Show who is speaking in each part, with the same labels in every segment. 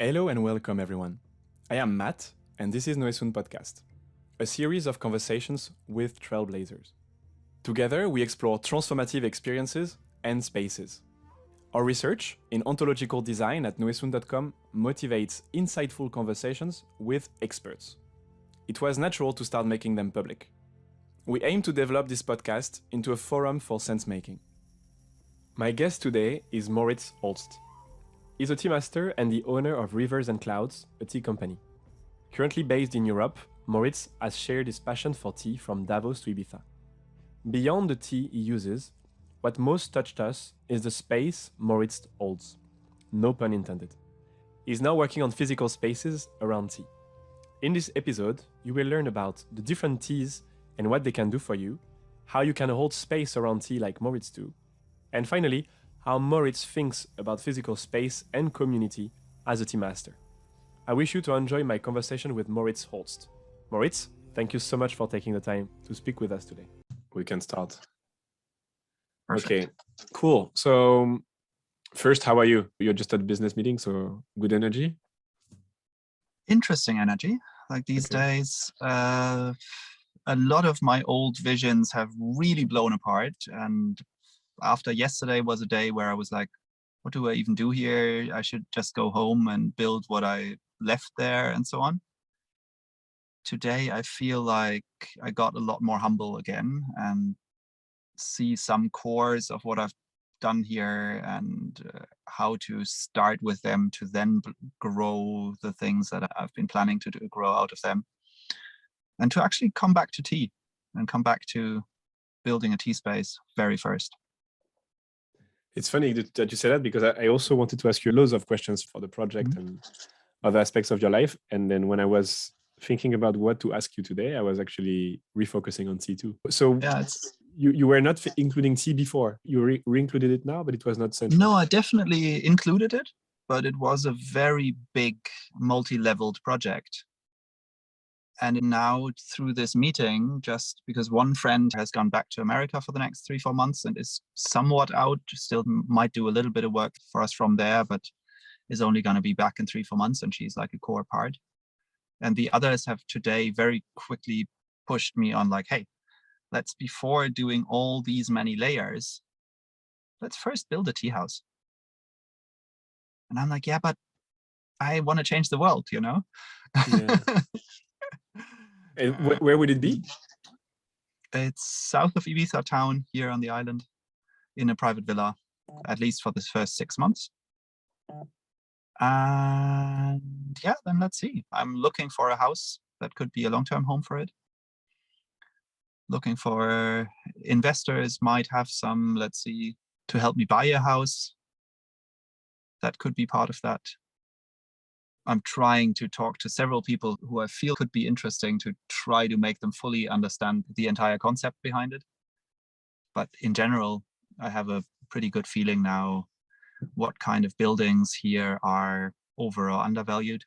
Speaker 1: Hello and welcome everyone. I am Matt, and this is Noesun Podcast, a series of conversations with trailblazers. Together, we explore transformative experiences and spaces. Our research in ontological design at noesun.com motivates insightful conversations with experts. It was natural to start making them public. We aim to develop this podcast into a forum for sense-making. My guest today is Moritz Holst. He's a tea master and the owner of Rivers and Clouds, a tea company. Currently based in Europe, Moritz has shared his passion for tea from Davos to Ibiza. Beyond the tea he uses, what most touched us is the space Moritz holds. No pun intended. He's now working on physical spaces around tea. In this episode, you will learn about the different teas and what they can do for you, how you can hold space around tea like Moritz do, and finally, how Moritz thinks about physical space and community as a tea master. I wish you to enjoy my conversation with Moritz Holst. Moritz, thank you so much for taking the time to speak with us today. We can start.
Speaker 2: Perfect.
Speaker 1: Okay, cool. So first, how are you? You're just at a business meeting, so good energy?
Speaker 2: Interesting energy. Like these days, a lot of my old visions have really blown apart. And after yesterday was a day where I was like, what do I even do here? I should just go home and build what I left there and so on. Today, I feel like I got a lot more humble again and see some cores of what I've done here and how to start with them to then grow the things that I've been planning to do, grow out of them. And to actually come back to tea and come back to building a tea space very first.
Speaker 1: It's funny that you say that because I also wanted to ask you loads of questions for the project and other aspects of your life. And then when I was thinking about what to ask you today, I was actually refocusing on tea too. So yeah, you were not including tea before. You re-included it now, but it was not central.
Speaker 2: No, I definitely included it, but it was a very big multi-leveled project. And now through this meeting, just because one friend has gone back to America for the next 3-4 months and is somewhat out, still might do a little bit of work for us from there, but is only going to be back in 3-4 months, and she's like a core part. And the others have today very quickly pushed me on like, hey, let's, before doing all these many layers, let's first build a tea house. And I'm like, yeah, but I want to change the world, you know?
Speaker 1: Yeah. And where would it be?
Speaker 2: It's south of Ibiza town here on the island in a private villa, at least for the first 6 months. And yeah, then let's see. I'm looking for a house that could be a long-term home for it. Looking for investors, might have some, let's see, to help me buy a house. That could be part of that. I'm trying to talk to several people who I feel could be interesting to try to make them fully understand the entire concept behind it. But in general, I have a pretty good feeling now what kind of buildings here are over or undervalued.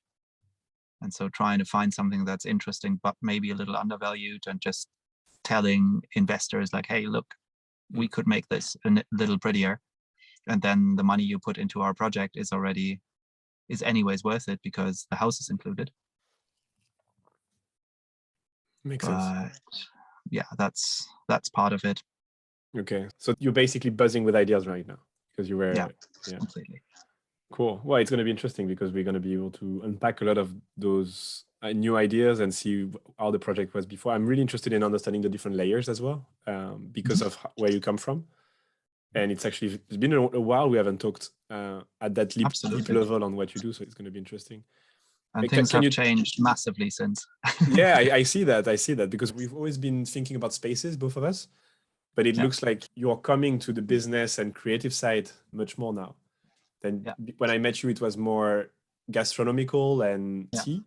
Speaker 2: And so trying to find something that's interesting, but maybe a little undervalued, and just telling investors like, hey, look, we could make this a little prettier. And then the money you put into our project is anyways worth it because the house is included.
Speaker 1: Makes sense.
Speaker 2: Yeah, that's part of it.
Speaker 1: Okay, so you're basically buzzing with ideas right now because you were
Speaker 2: yeah. Completely.
Speaker 1: Cool. Well, it's going to be interesting because we're going to be able to unpack a lot of those new ideas and see how the project was before. I'm really interested in understanding the different layers as well because of where you come from. And it's been a while we haven't talked at that deep level on what you do. So it's going to be interesting.
Speaker 2: And things have changed massively since.
Speaker 1: Yeah, I see that because we've always been thinking about spaces, both of us. But it looks like you're coming to the business and creative side much more now. Then when I met you, it was more gastronomical and tea.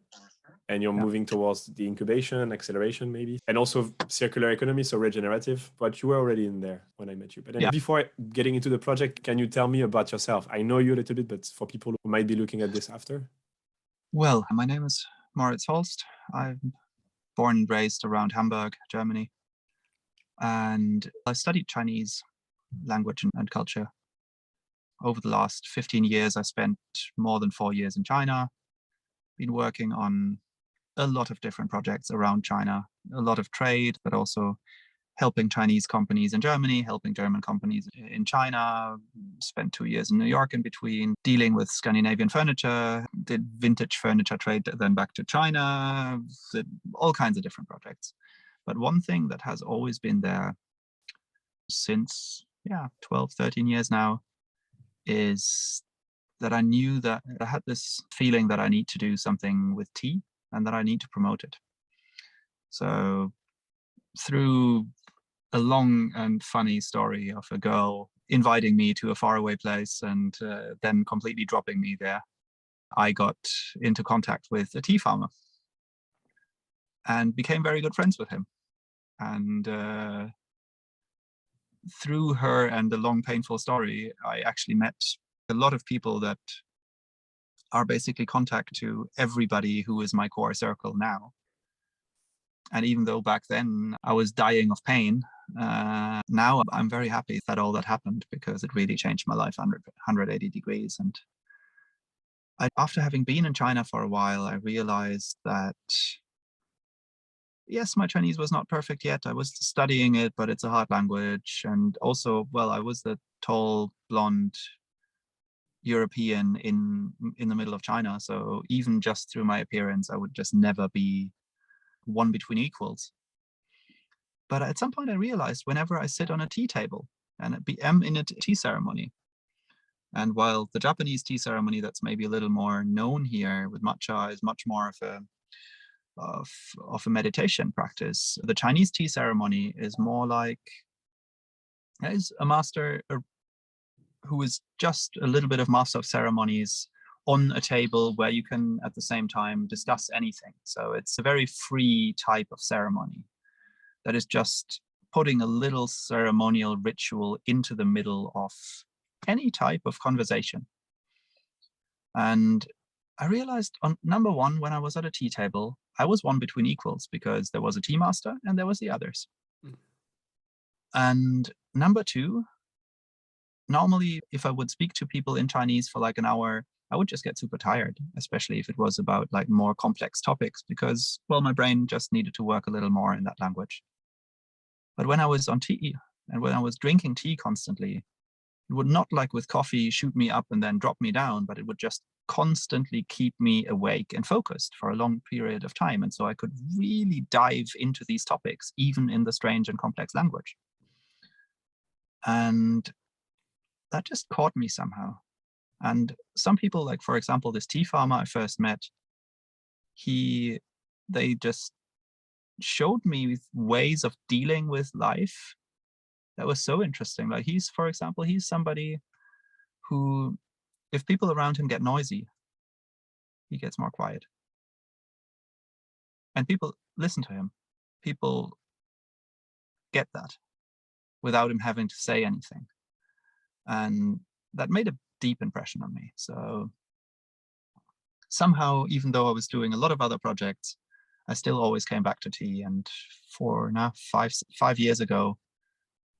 Speaker 1: And you're moving towards the incubation, acceleration maybe, and also circular economy, so regenerative, but you were already in there when I met you. But then before getting into the project, can you tell me about yourself? I know you a little bit, but for people who might be looking at this after.
Speaker 2: Well, my name is Moritz Holst. I'm born and raised around Hamburg, Germany. And I studied Chinese language and culture. Over the last 15 years, I spent more than 4 years in China, been working on a lot of different projects around China, a lot of trade, but also helping Chinese companies in Germany, helping German companies in China, spent 2 years in New York in between, dealing with Scandinavian furniture, did vintage furniture trade, then back to China, did all kinds of different projects. But one thing that has always been there since 12, 13 years now is that I knew that I had this feeling that I need to do something with tea and that I need to promote it. So through a long and funny story of a girl inviting me to a faraway place and then completely dropping me there, I got into contact with a tea farmer and became very good friends with him. And through her and the long, painful story, I actually met a lot of people that are basically contact to everybody who is my core circle now. And even though back then I was dying of pain, now I'm very happy that all that happened, because it really changed my life 180 degrees. And after having been in China for a while, I realized that, yes, my Chinese was not perfect yet. I was studying it, but it's a hard language. And also, well, I was the tall, blonde European in the middle of China. So even just through my appearance, I would just never be one between equals. But at some point I realized, whenever I sit on a tea table and am in a tea ceremony, and while the Japanese tea ceremony that's maybe a little more known here with matcha is much more of a meditation practice, the Chinese tea ceremony is more like, there's a master who is just a little bit of master of ceremonies on a table where you can at the same time discuss anything. So it's a very free type of ceremony that is just putting a little ceremonial ritual into the middle of any type of conversation. And I realized, on number one, when I was at a tea table, I was one between equals, because there was a tea master and there was the others. And number two, normally if I would speak to people in Chinese for like an hour, I would just get super tired, especially if it was about like more complex topics, because, well, my brain just needed to work a little more in that language. But when I was on tea and when I was drinking tea constantly, it would not, like with coffee, shoot me up and then drop me down, but it would just constantly keep me awake and focused for a long period of time. And so I could really dive into these topics, even in the strange and complex language. And that just caught me somehow. And some people, like, for example, this tea farmer I first met, they just showed me ways of dealing with life that was so interesting. Like, for example, he's somebody who, if people around him get noisy, he gets more quiet. And people listen to him. People get that without him having to say anything. And that made a deep impression on me. So somehow, even though I was doing a lot of other projects, I still always came back to tea. And for now, 5 years ago,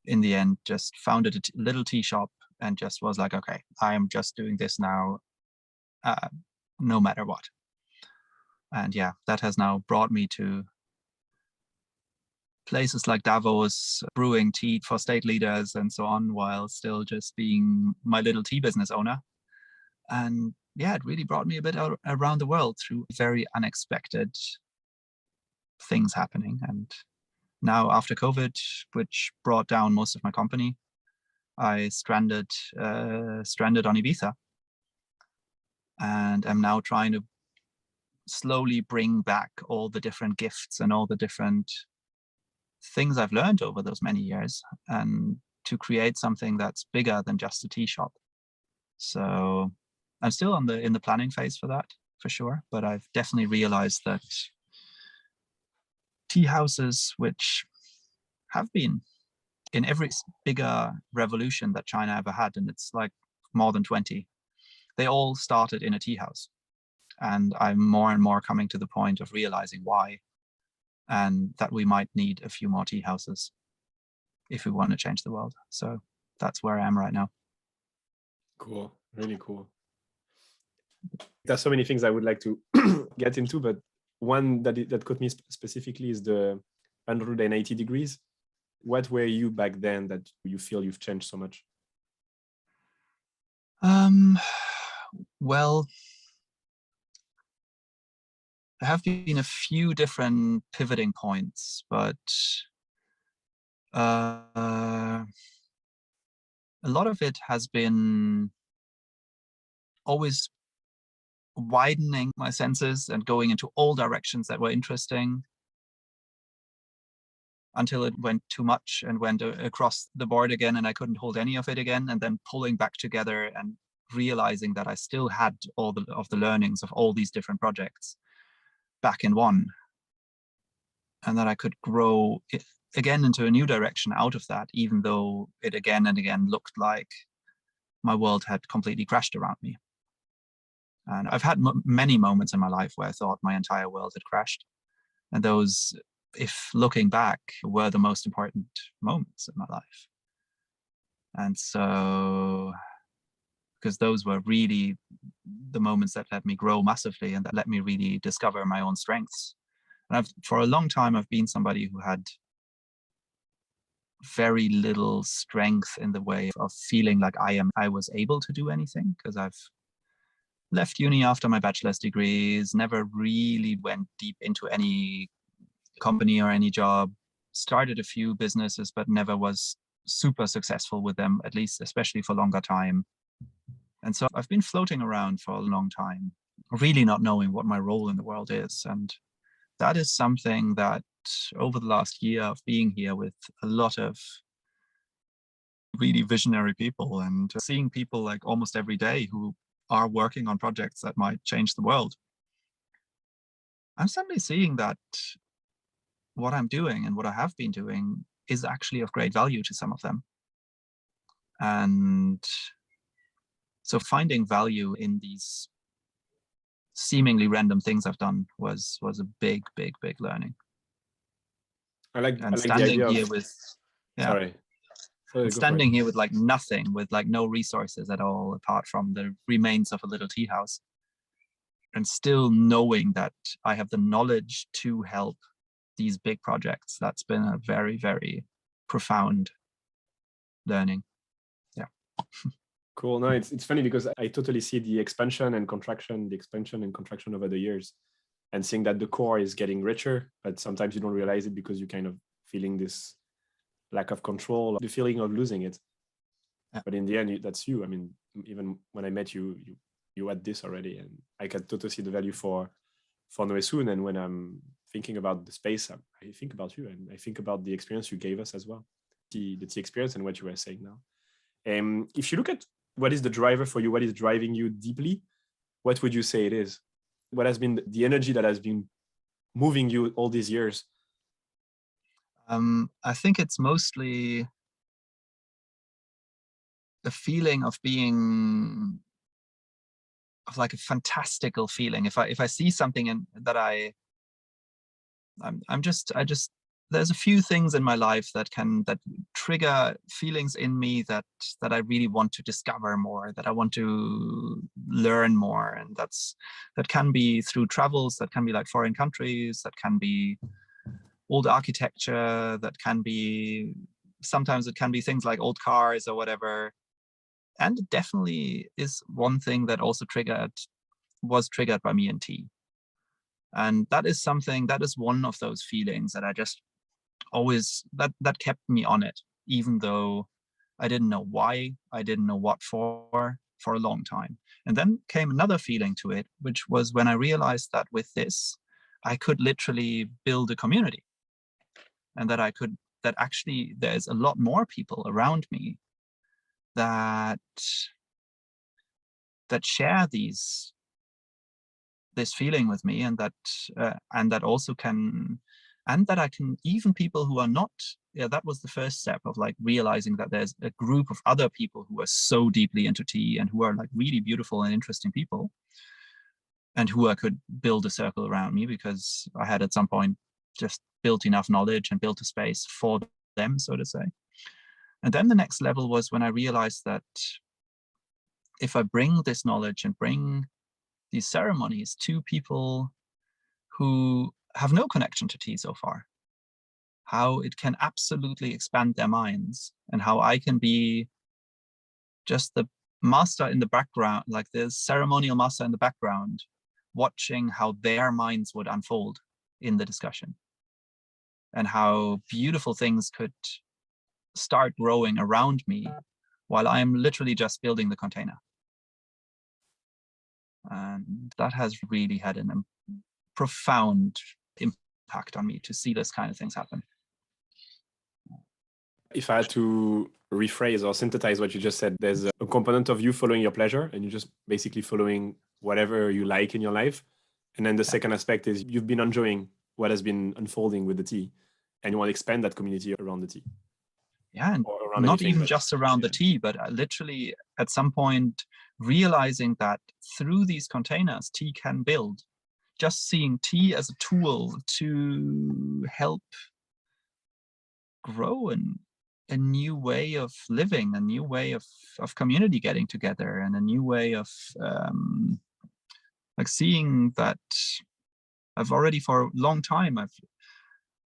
Speaker 2: in the end, just founded a little tea shop and just was like, okay, I am just doing this now, no matter what. And yeah, that has now brought me to places like Davos, brewing tea for state leaders and so on, while still just being my little tea business owner. And yeah, it really brought me a bit around the world through very unexpected things happening. And now, after COVID, which brought down most of my company, I stranded on Ibiza, and I'm now trying to slowly bring back all the different gifts and all the different things I've learned over those many years, and to create something that's bigger than just a tea shop. So I'm still in the planning phase for that, for sure. But I've definitely realized that tea houses, which have been in every bigger revolution that China ever had, and it's like more than 20, they all started in a tea house. And I'm more and more coming to the point of realizing why, and that we might need a few more tea houses if we want to change the world. So that's where I am right now.
Speaker 1: Cool, really cool. There's so many things I would like to get into, but one that caught me specifically is the 180 degrees. What were you back then that you feel you've changed so much?
Speaker 2: Well, there have been a few different pivoting points, but a lot of it has been always widening my senses and going into all directions that were interesting until it went too much and went across the board again, and I couldn't hold any of it again, and then pulling back together and realizing that I still had all of the learnings of all these different projects back in one, and that I could grow it again into a new direction out of that, even though it again and again looked like my world had completely crashed around me. And I've had many moments in my life where I thought my entire world had crashed, and those, if looking back, were the most important moments in my life. And so, because those were really the moments that let me grow massively and that let me really discover my own strengths. And for a long time, I've been somebody who had very little strength in the way of feeling like I was able to do anything, because I've left uni after my bachelor's degrees, never really went deep into any company or any job, started a few businesses, but never was super successful with them, at least, especially for longer time. And so I've been floating around for a long time, really not knowing what my role in the world is. And that is something that over the last year of being here with a lot of really visionary people and seeing people like almost every day who are working on projects that might change the world, I'm suddenly seeing that what I'm doing and what I have been doing is actually of great value to some of them. And so finding value in these seemingly random things I've done was a big learning.
Speaker 1: I like
Speaker 2: And
Speaker 1: the
Speaker 2: standing
Speaker 1: idea
Speaker 2: here
Speaker 1: of,
Speaker 2: with, yeah,
Speaker 1: sorry,
Speaker 2: and standing here with like nothing, with like no resources at all, apart from the remains of a little tea house, and still knowing that I have the knowledge to help these big projects. That's been a very, very profound learning. Yeah.
Speaker 1: Cool. No, it's funny because I totally see the expansion and contraction over the years, and seeing that the core is getting richer, but sometimes you don't realize it because you're kind of feeling this lack of control, the feeling of losing it.
Speaker 2: Yeah.
Speaker 1: But in the end, that's you. I mean, even when I met you, you had this already, and I can totally see the value for Noesun. And when I'm thinking about the space, I think about you, and I think about the experience you gave us as well, the tea experience and what you were saying now. If you look at what is the driver for you, what is driving you deeply, what would you say it is? What has been the energy that has been moving you all these years?
Speaker 2: I think it's mostly the feeling of being, of like a fantastical feeling. If I see something and that I'm just there's a few things in my life that trigger feelings in me that I really want to discover more, that I want to learn more. And that can be through travels, that can be like foreign countries, that can be old architecture, that can be, sometimes it can be things like old cars or whatever. And it definitely is one thing that also was triggered by me and tea. And that is something, that is one of those feelings that I just always, that kept me on it, even though I didn't know why, I didn't know what for a long time. And then came another feeling to it, which was when I realized that with this, I could literally build a community, and that actually there's a lot more people around me that share this feeling with me, and that also can, and that I can, even people who are not, that was the first step of like realizing that there's a group of other people who are so deeply into tea and who are like really beautiful and interesting people, and who I could build a circle around me, because I had at some point just built enough knowledge and built a space for them, so to say. And then the next level was when I realized that if I bring this knowledge and bring these ceremonies to people who have no connection to tea so far, how it can absolutely expand their minds, and how I can be just the master in the background, like the ceremonial master in the background, watching how their minds would unfold in the discussion, and how beautiful things could start growing around me while I'm literally just building the container. And that has really had a profound impact on me to see this kind of things happen.
Speaker 1: If I had to rephrase or synthesize what you just said, there's a component of you following your pleasure and you're just basically following whatever you like in your life. And then the second aspect is you've been enjoying what has been unfolding with the tea and you want to expand that community around the tea.
Speaker 2: Yeah, and
Speaker 1: not
Speaker 2: not even just around the tea, but literally at some point realizing that through these containers, tea can build. Just seeing tea as a tool to help grow a new way of living, a new way of community getting together, and a new way of like seeing that I've already for a long time,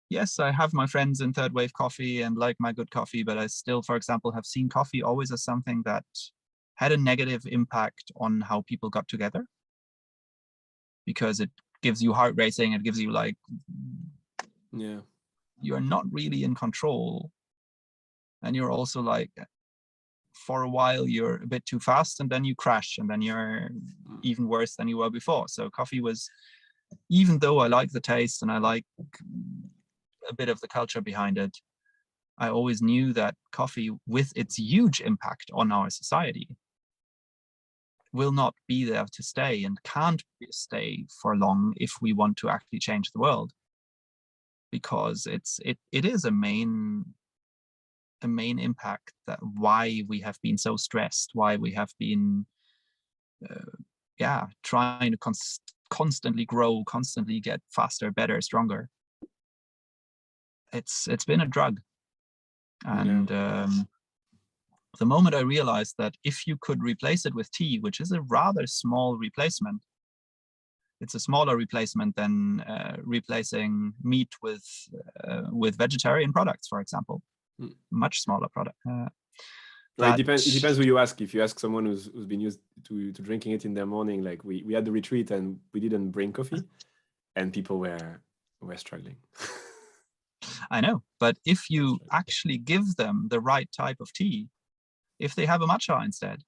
Speaker 2: yes, I have my friends in third wave coffee and like my good coffee, but I still, for example, have seen coffee always as something that had a negative impact on how people got together, because it gives you heart racing, it gives you like,
Speaker 1: yeah,
Speaker 2: you're not really in control. And you're also like, for a while, you're a bit too fast and then you crash and then you're even worse than you were before. So coffee was, even though I like the taste and I like a bit of the culture behind it, I always knew that coffee, with its huge impact on our society, will not be there to stay and can't stay for long if we want to actually change the world, because it is a main impact, that why we have been so stressed, why we have been trying to constantly grow, constantly get faster, better, stronger. It's been a drug. And the moment I realized that if you could replace it with tea, which is a rather small replacement, it's a smaller replacement than replacing meat with vegetarian products, for example. Much smaller product.
Speaker 1: It depends who you ask. If you ask someone who's been used to drinking it in their morning, like we had the retreat and we didn't bring coffee, and people were struggling.
Speaker 2: I know, but if you actually give them the right type of tea, if they have a matcha instead,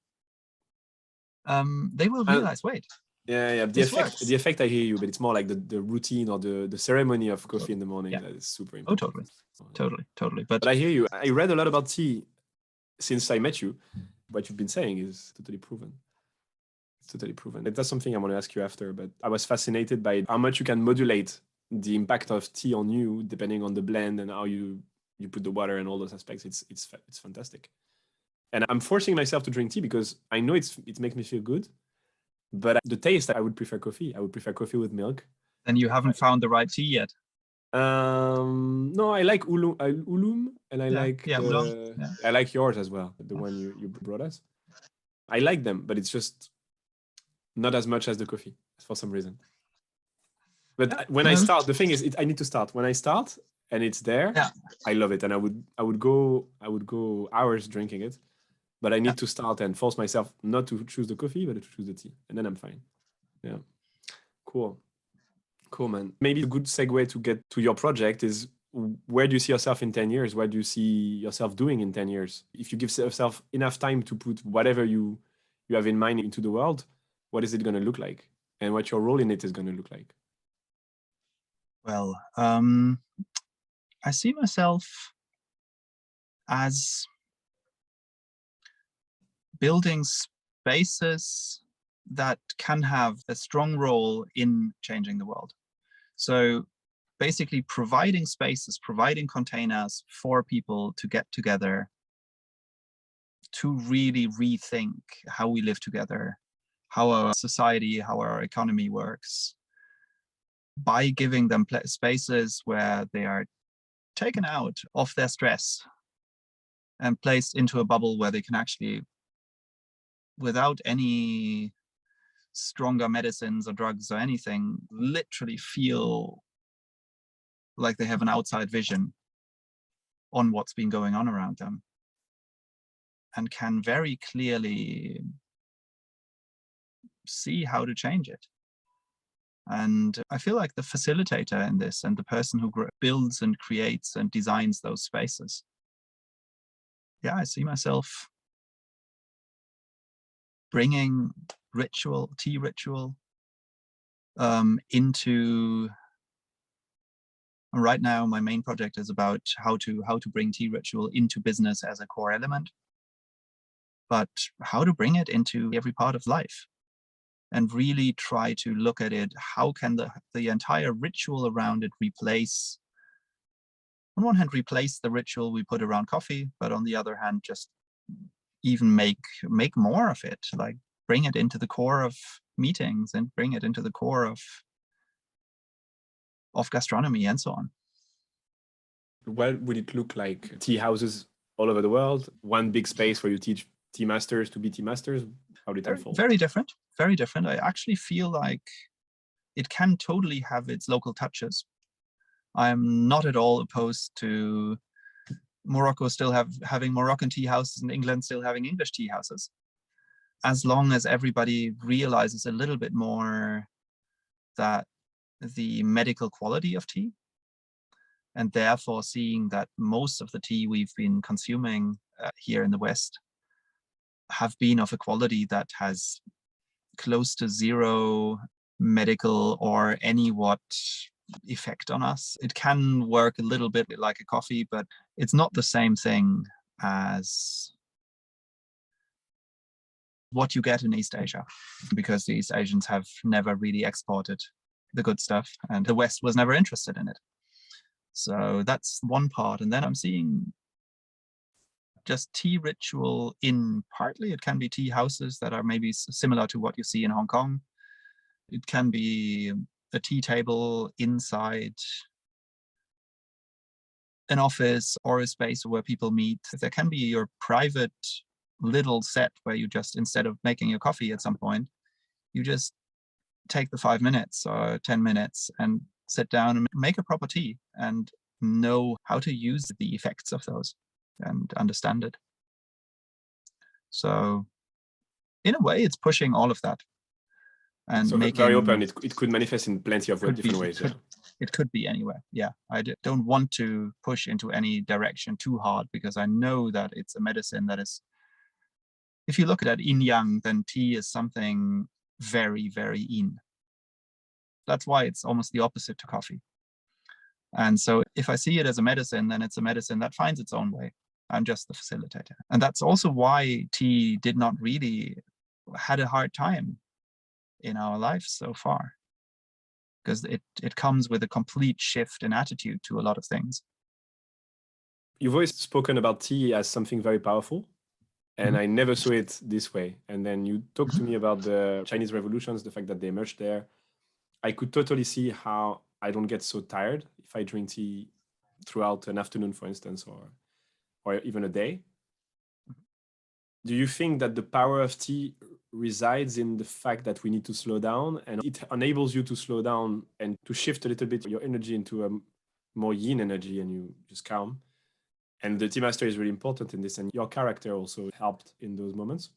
Speaker 2: they will realize, wait.
Speaker 1: Yeah. The effect, I hear you, but it's more like the routine or the ceremony of coffee in the morning that is super important.
Speaker 2: Totally.
Speaker 1: But I hear you. I read a lot about tea since I met you. What you've been saying is totally proven. It's totally proven. That's something I want to ask you after, but I was fascinated by how much you can modulate the impact of tea on you depending on the blend and how you put the water and all those aspects. It's fantastic. And I'm forcing myself to drink tea because I know it makes me feel good. But the taste, I would prefer coffee. I would prefer coffee with milk.
Speaker 2: And you haven't found the right tea yet.
Speaker 1: No, I like ulum, and I like I like yours as well, the one you brought us. I like them, but it's just not as much as the coffee for some reason. But when I start, the thing is, I need to start. When I start and it's there, I love it, and I would go hours drinking it. But I need to start and force myself not to choose the coffee, but to choose the tea, and then I'm fine. Yeah, cool, man. Maybe a good segue to get to your project is, where do you see yourself in 10 years? What do you see yourself doing in 10 years? If you give yourself enough time to put whatever you have in mind into the world, what is it going to look like, and what your role in it is going to look like?
Speaker 2: Well, I see myself as building spaces that can have a strong role in changing the world. So basically providing spaces, providing containers for people to get together, to really rethink how we live together, how our society, how our economy works, by giving them spaces where they are taken out of their stress and placed into a bubble where they can actually, without any stronger medicines or drugs or anything literally feel like they have an outside vision on what's been going on around them and can very clearly see how to change it. And I feel like the facilitator in this and the person who builds and creates and designs those spaces. Yeah, I see myself bringing tea ritual into. Right now, my main project is about how to bring tea ritual into business as a core element, but how to bring it into every part of life. And really try to look at it, how can the entire ritual around it replace, on one hand, replace the ritual we put around coffee, but on the other hand, just even make more of it, like bring it into the core of meetings and bring it into the core of gastronomy and so on.
Speaker 1: What would it look like? Tea houses all over the world, one big space where you teach tea masters to be tea masters? How did it unfold?
Speaker 2: Very different, very different. I actually feel like it can totally have its local touches. I'm not at all opposed to Morocco still having Moroccan tea houses and England still having English tea houses, as long as everybody realizes a little bit more that the medical quality of tea, and therefore seeing that most of the tea we've been consuming here in the West have been of a quality that has close to zero medical or any what effect on us. It can work a little bit like a coffee, but it's not the same thing as what you get in East Asia, because the East Asians have never really exported the good stuff and the West was never interested in it. So that's one part. And then I'm seeing just tea ritual in partly, it can be tea houses that are maybe similar to what you see in Hong Kong. It can be a tea table inside an office or a space where people meet. There can be your private little set where you just, instead of making your coffee at some point, you just take the 5 minutes or 10 minutes and sit down and make a proper tea and know how to use the effects of those and understand it. So in a way, it's pushing all of that. And
Speaker 1: so
Speaker 2: making,
Speaker 1: very open. It could manifest in plenty of different ways.
Speaker 2: It could be anywhere. Yeah, I don't want to push into any direction too hard, because I know that it's a medicine that is, if you look at yin yang, then tea is something very, very yin. That's why it's almost the opposite to coffee. And so if I see it as a medicine, then it's a medicine that finds its own way. I'm just the facilitator. And that's also why tea did not really had a hard time in our lives so far, because it comes with a complete shift in attitude to a lot of things.
Speaker 1: You've always spoken about tea as something very powerful, and I never saw it this way. And then you talked to me about the Chinese revolutions, the fact that they emerged there. I could totally see how I don't get so tired if I drink tea throughout an afternoon, for instance, or even a day. Do you think that the power of tea resides in the fact that we need to slow down, and it enables you to slow down and to shift a little bit your energy into a more yin energy, and you just calm? And the tea master is really important in this, and your character also helped in those moments.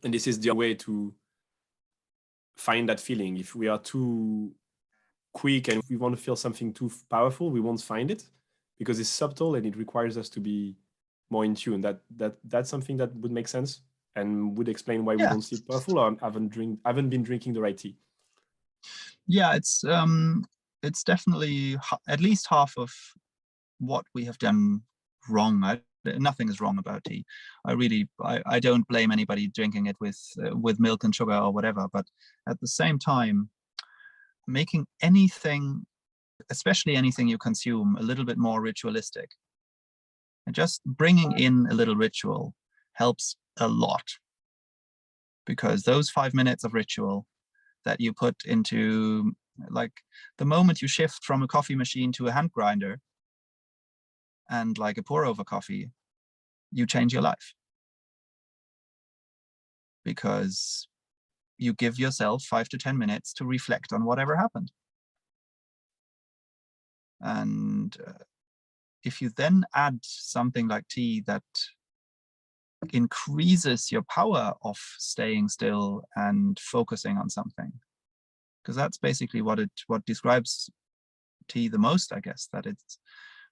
Speaker 1: And this is the way to find that feeling. If we are too quick and we want to feel something too powerful, we won't find it, because it's subtle and it requires us to be more in tune. That's something that would make sense and would explain why we don't see it powerful, or haven't been drinking the right tea. Yeah, it's definitely at least half of what we have done wrong. Nothing is wrong about tea. I don't blame anybody drinking it with milk and sugar or whatever, but at the same time, making anything, especially anything you consume, a little bit more ritualistic, and just bringing in a little ritual helps a lot, because those 5 minutes of ritual that you put into, like, the moment you shift from a coffee machine to a hand grinder and like a pour over coffee, you change your life, because
Speaker 2: you give yourself 5 to 10 minutes to reflect on whatever happened. And if you then add something like tea that increases your power of staying still and focusing on something, because that's basically what describes tea the most, I guess, that it's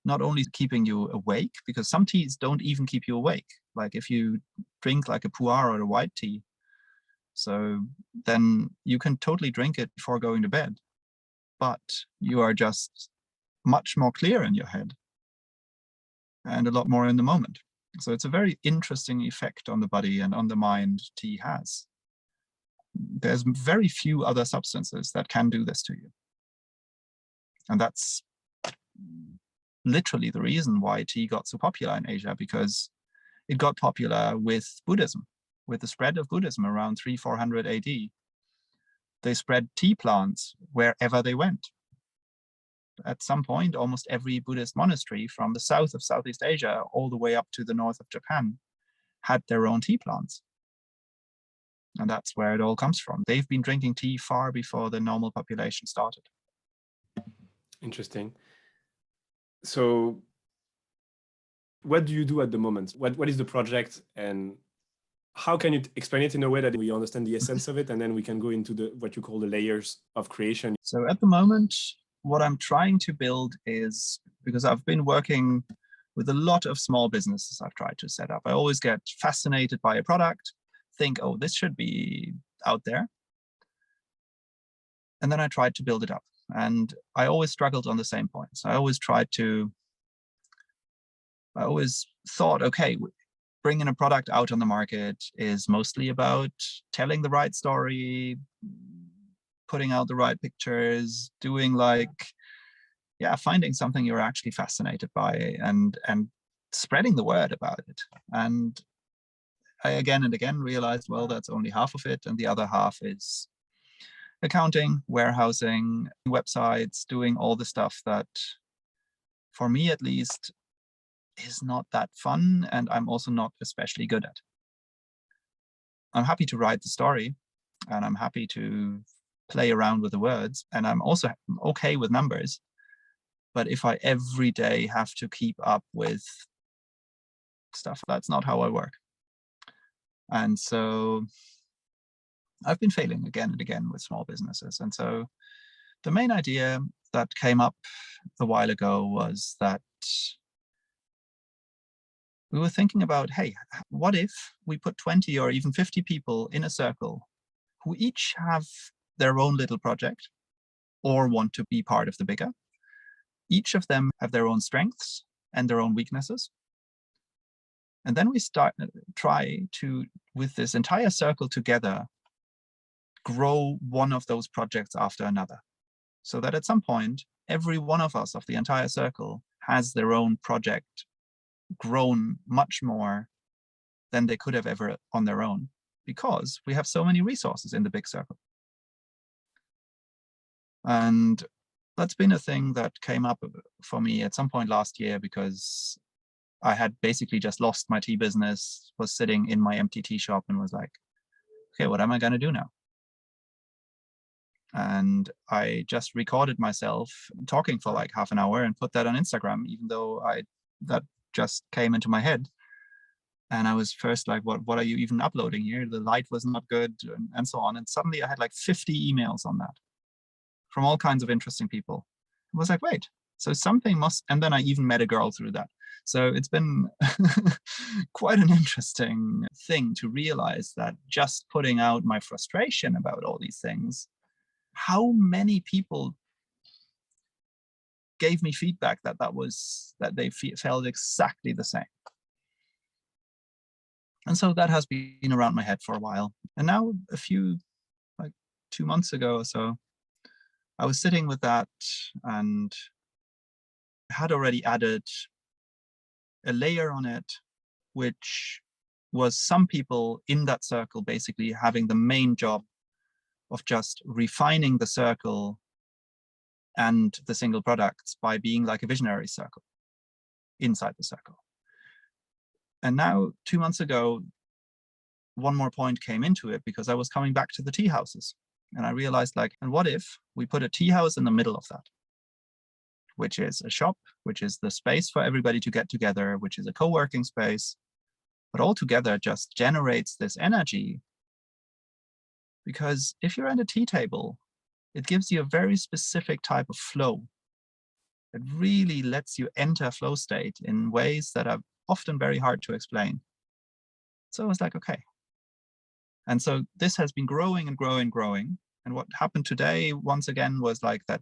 Speaker 2: not only keeping you awake, because some teas don't even keep you awake. Like if you drink like a pu'er or a white tea, so then you can totally drink it before going to bed, but you are just much more clear in your head and a lot more in the moment. So it's a very interesting effect on the body and on the mind tea has. There's very few other substances that can do this to you. And that's literally the reason why tea got so popular in Asia, because it got popular with Buddhism. With the spread of Buddhism around 300-400 AD, they spread tea plants wherever they went. At some point, almost every Buddhist monastery from the south of Southeast Asia all the way up to the north of Japan had their own tea plants. And that's where it all comes from. They've been drinking tea far before the normal population started.
Speaker 1: Interesting. So what do you do at the moment? What is the project, and how can you explain it in a way that we understand the essence of it, and then we can go into what you call the layers of creation?
Speaker 2: So at the moment, what I'm trying to build is, because I've been working with a lot of small businesses I've tried to set up. I always get fascinated by a product, think, oh, this should be out there. And then I tried to build it up. And I always struggled on the same points. I always thought, okay, bringing a product out on the market is mostly about telling the right story, putting out the right pictures, doing finding something you're actually fascinated by and spreading the word about it. And I again and again realized, well, that's only half of it. And the other half is accounting, warehousing, websites, doing all the stuff that, for me at least, is not that fun, and I'm also not especially good at. I'm happy to write the story, and I'm happy to play around with the words, and I'm also okay with numbers. But if I every day have to keep up with stuff, that's not how I work. And so I've been failing again and again with small businesses. And so the main idea that came up a while ago was that we were thinking about, hey, what if we put 20 or even 50 people in a circle who each have their own little project or want to be part of the bigger? Each of them have their own strengths and their own weaknesses. And then we try to, with this entire circle together, grow one of those projects after another. So that at some point, every one of us of the entire circle has their own project grown much more than they could have ever on their own, because we have so many resources in the big circle. And that's been a thing that came up for me at some point last year, because I had basically just lost my tea business, was sitting in my empty tea shop and was like, okay, what am I going to do now? And I just recorded myself talking for like half an hour and put that on Instagram, even though that just came into my head. And I was first like, what are you even uploading here? The light was not good, and so on. And suddenly I had like 50 emails on that from all kinds of interesting people. I was like, wait, so something must, and then I even met a girl through that. So it's been quite an interesting thing to realize that just putting out my frustration about all these things, how many people gave me feedback that they felt exactly the same. And so that has been around my head for a while. And now like 2 months ago or so, I was sitting with that and had already added a layer on it, which was some people in that circle basically having the main job of just refining the circle and the single products by being like a visionary circle inside the circle. And now 2 months ago, one more point came into it, because I was coming back to the tea houses, and I realized, like, and what if we put a tea house in the middle of that, which is a shop, which is the space for everybody to get together, which is a co-working space, but all together just generates this energy. Because if you're at a tea table, it gives you a very specific type of flow. It really lets you enter flow state in ways that are often very hard to explain. So I was like, okay. And so this has been growing and growing and growing. And what happened today, once again, was like that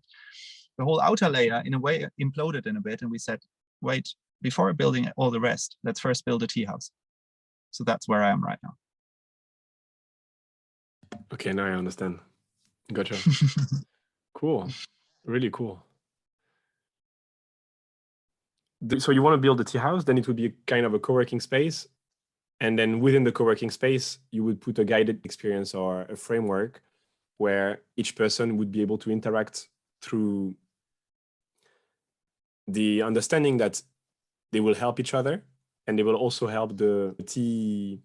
Speaker 2: the whole outer layer, in a way, imploded in a bit. And we said, wait, before building all the rest, let's first build a tea house. So that's where I am right now.
Speaker 1: Okay, now I understand. Gotcha. Cool. Really cool. So you want to build a tea house, then it would be kind of a co-working space. And then within the co-working space, you would put a guided experience or a framework where each person would be able to interact through the understanding that they will help each other, and they will also help the tea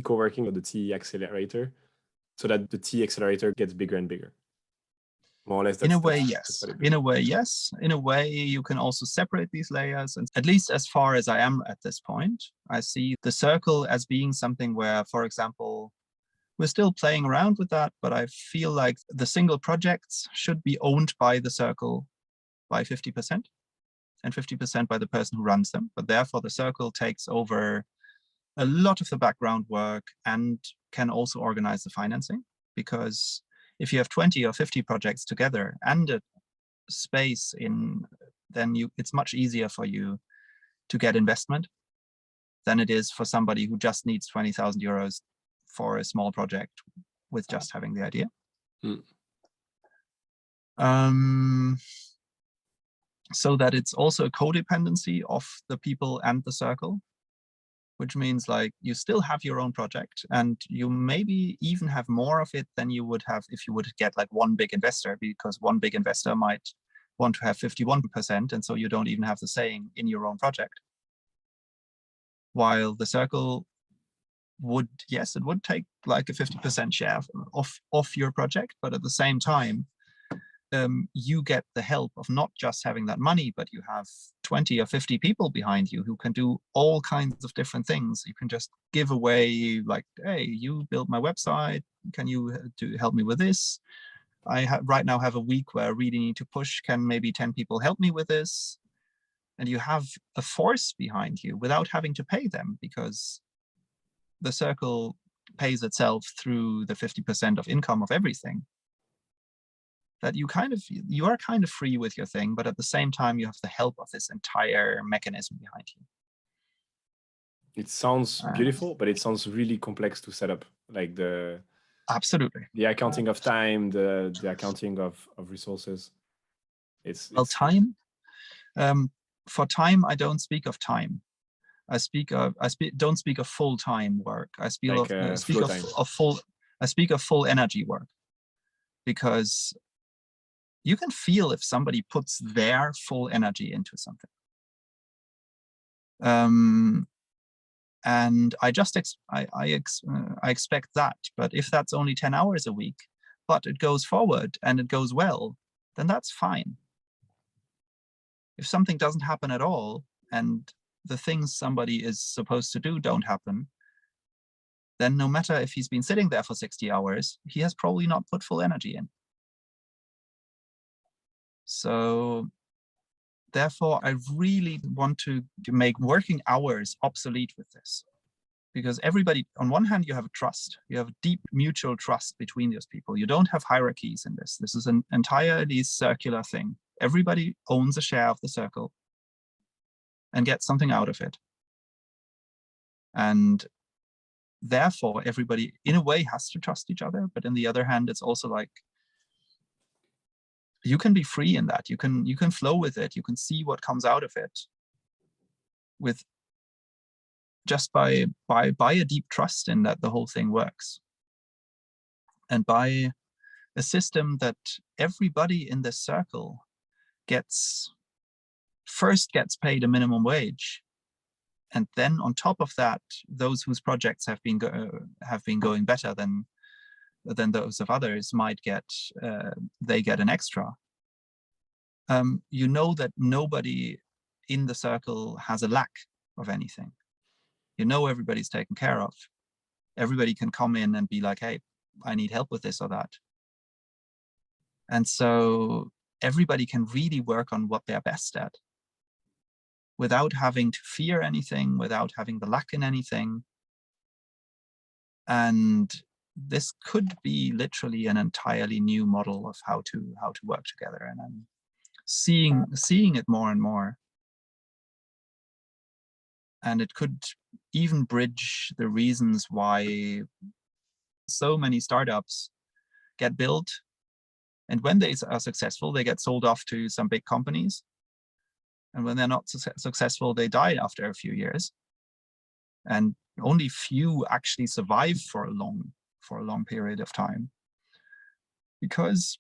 Speaker 1: co-working or the tea accelerator, so that the tea accelerator gets bigger and bigger. More or less.
Speaker 2: In a way, yes. In a way, yes. In a way, you can also separate these layers. And at least as far as I am at this point, I see the circle as being something where, for example, we're still playing around with that, but I feel like the single projects should be owned by the circle by 50%, and 50% by the person who runs them. But therefore, the circle takes over a lot of the background work and can also organize the financing, because if you have 20 or 50 projects together and a space then it's much easier for you to get investment than it is for somebody who just needs 20,000 euros for a small project with just having the idea. So that it's also a codependency of the people and the circle, which means like you still have your own project, and you maybe even have more of it than you would have if you would get like one big investor, because one big investor might want to have 51%, and so you don't even have the saying in your own project. While the circle would, yes, it would take like a 50% share of your project, but at the same time, you get the help of not just having that money, but you have 20 or 50 people behind you who can do all kinds of different things. You can just give away, like, hey, you built my website, can you help me with this? I right now have a week where I really need to push, can maybe 10 people help me with this? And you have a force behind you without having to pay them, because the circle pays itself through the 50% of income of everything. That you are kind of free with your thing, but at the same time, you have the help of this entire mechanism behind you.
Speaker 1: It sounds beautiful, but it sounds really complex to set up. Like
Speaker 2: absolutely
Speaker 1: the accounting of time, the accounting of resources. It's
Speaker 2: time. For time, I don't speak of time. I don't speak of full-time work. I speak
Speaker 1: like
Speaker 2: of full energy work, because you can feel if somebody puts their full energy into something. And I expect that. But if that's only 10 hours a week, but it goes forward and it goes well, then that's fine. If something doesn't happen at all, and the things somebody is supposed to do don't happen, then no matter if he's been sitting there for 60 hours, he has probably not put full energy in. So therefore, I really want to make working hours obsolete with this, because everybody, on one hand, you have a trust, you have a deep mutual trust between those people. You don't have hierarchies in this. This is an entirely circular thing. Everybody owns a share of the circle and gets something out of it. And therefore, everybody, in a way, has to trust each other. But on the other hand, it's also like, you can be free in that. You can flow with it. You can see what comes out of it with just by a deep trust in that the whole thing works, and by a system that everybody in the circle gets paid a minimum wage, And then on top of that, those whose projects have been going better than those of others might get they get an extra. You know that nobody in the circle has a lack of anything. You know everybody's taken care of. Everybody can come in and be like, hey, I need help with this or that. And so everybody can really work on what they're best at without having to fear anything, without having the lack in anything. And this could be literally an entirely new model of how to work together. And I'm seeing it more and more. And it could even bridge the reasons why so many startups get built. And when they are successful, they get sold off to some big companies. And when they're not successful, they die after a few years. And only few actually survive for a long period of time. Because,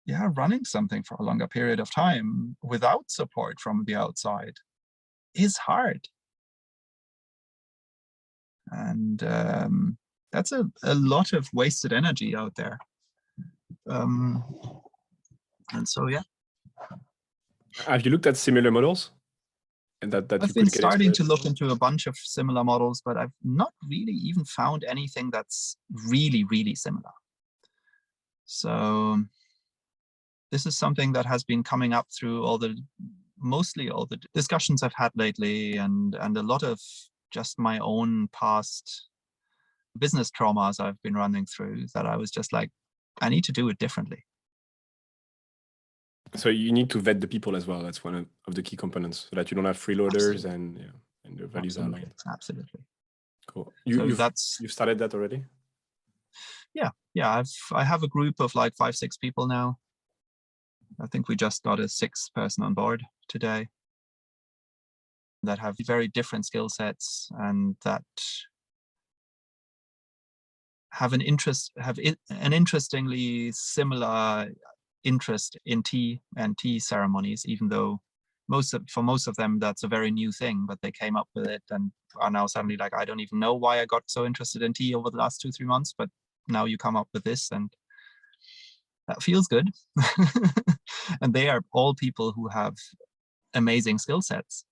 Speaker 2: yeah, running something for a longer period of time without support from the outside is hard. And that's a lot of wasted energy out there. And so, yeah.
Speaker 1: Have you looked at similar models? And that
Speaker 2: I've
Speaker 1: you
Speaker 2: been
Speaker 1: could get
Speaker 2: starting to
Speaker 1: inspired
Speaker 2: look
Speaker 1: from?
Speaker 2: into a bunch of similar models, but I've not really even found anything that's really, really similar. So this is something that has been coming up through mostly all the discussions I've had lately, and a lot of just my own past business traumas I've been running through, that I was just like, I need to do it differently.
Speaker 1: So you need to vet the people as well. That's one of the key components, so that you don't have freeloaders.
Speaker 2: Absolutely.
Speaker 1: And the values are aligned.
Speaker 2: Absolutely.
Speaker 1: Cool.
Speaker 2: So
Speaker 1: You've started that already?
Speaker 2: Yeah. I have a group of like 5-6 people now. I think we just got a 6th person on board today that have very different skill sets and that have an interestingly similar interest in tea and tea ceremonies, even though for most of them that's a very new thing, but they came up with it and are now suddenly like, I don't even know why I got so interested in tea over the last 2-3 months, but now you come up with this, and that feels good. And they are all people who have amazing skill sets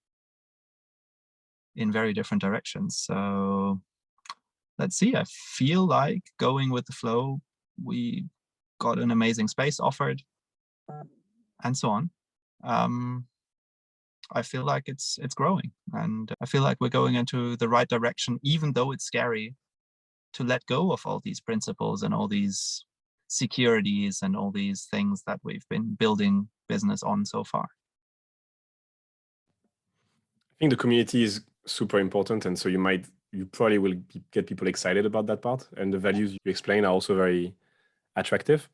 Speaker 2: in very different directions. So let's see. I feel like going with the flow. We got an amazing space offered, and so on. I feel like it's growing, and I feel like we're going into the right direction, even though it's scary to let go of all these principles and all these securities and all these things that we've been building business on so far.
Speaker 1: I think the community is super important, and so you probably will get people excited about that part, and the values you explain are also very attractive.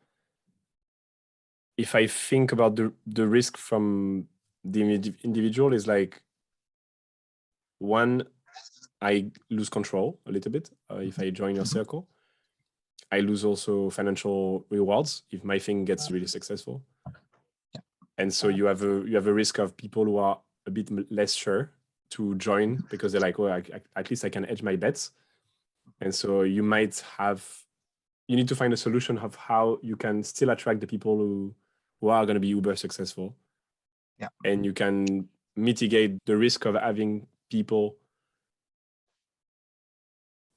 Speaker 1: If I think about the risk from the individual, is like, one, I lose control a little bit if I join your circle. I lose also financial rewards if my thing gets really successful. And so you have a risk of people who are a bit less sure to join because they're like, well, at least I can hedge my bets. And so you need to find a solution of how you can still attract the people who are going to be uber successful.
Speaker 2: Yeah.
Speaker 1: And you can mitigate the risk of having people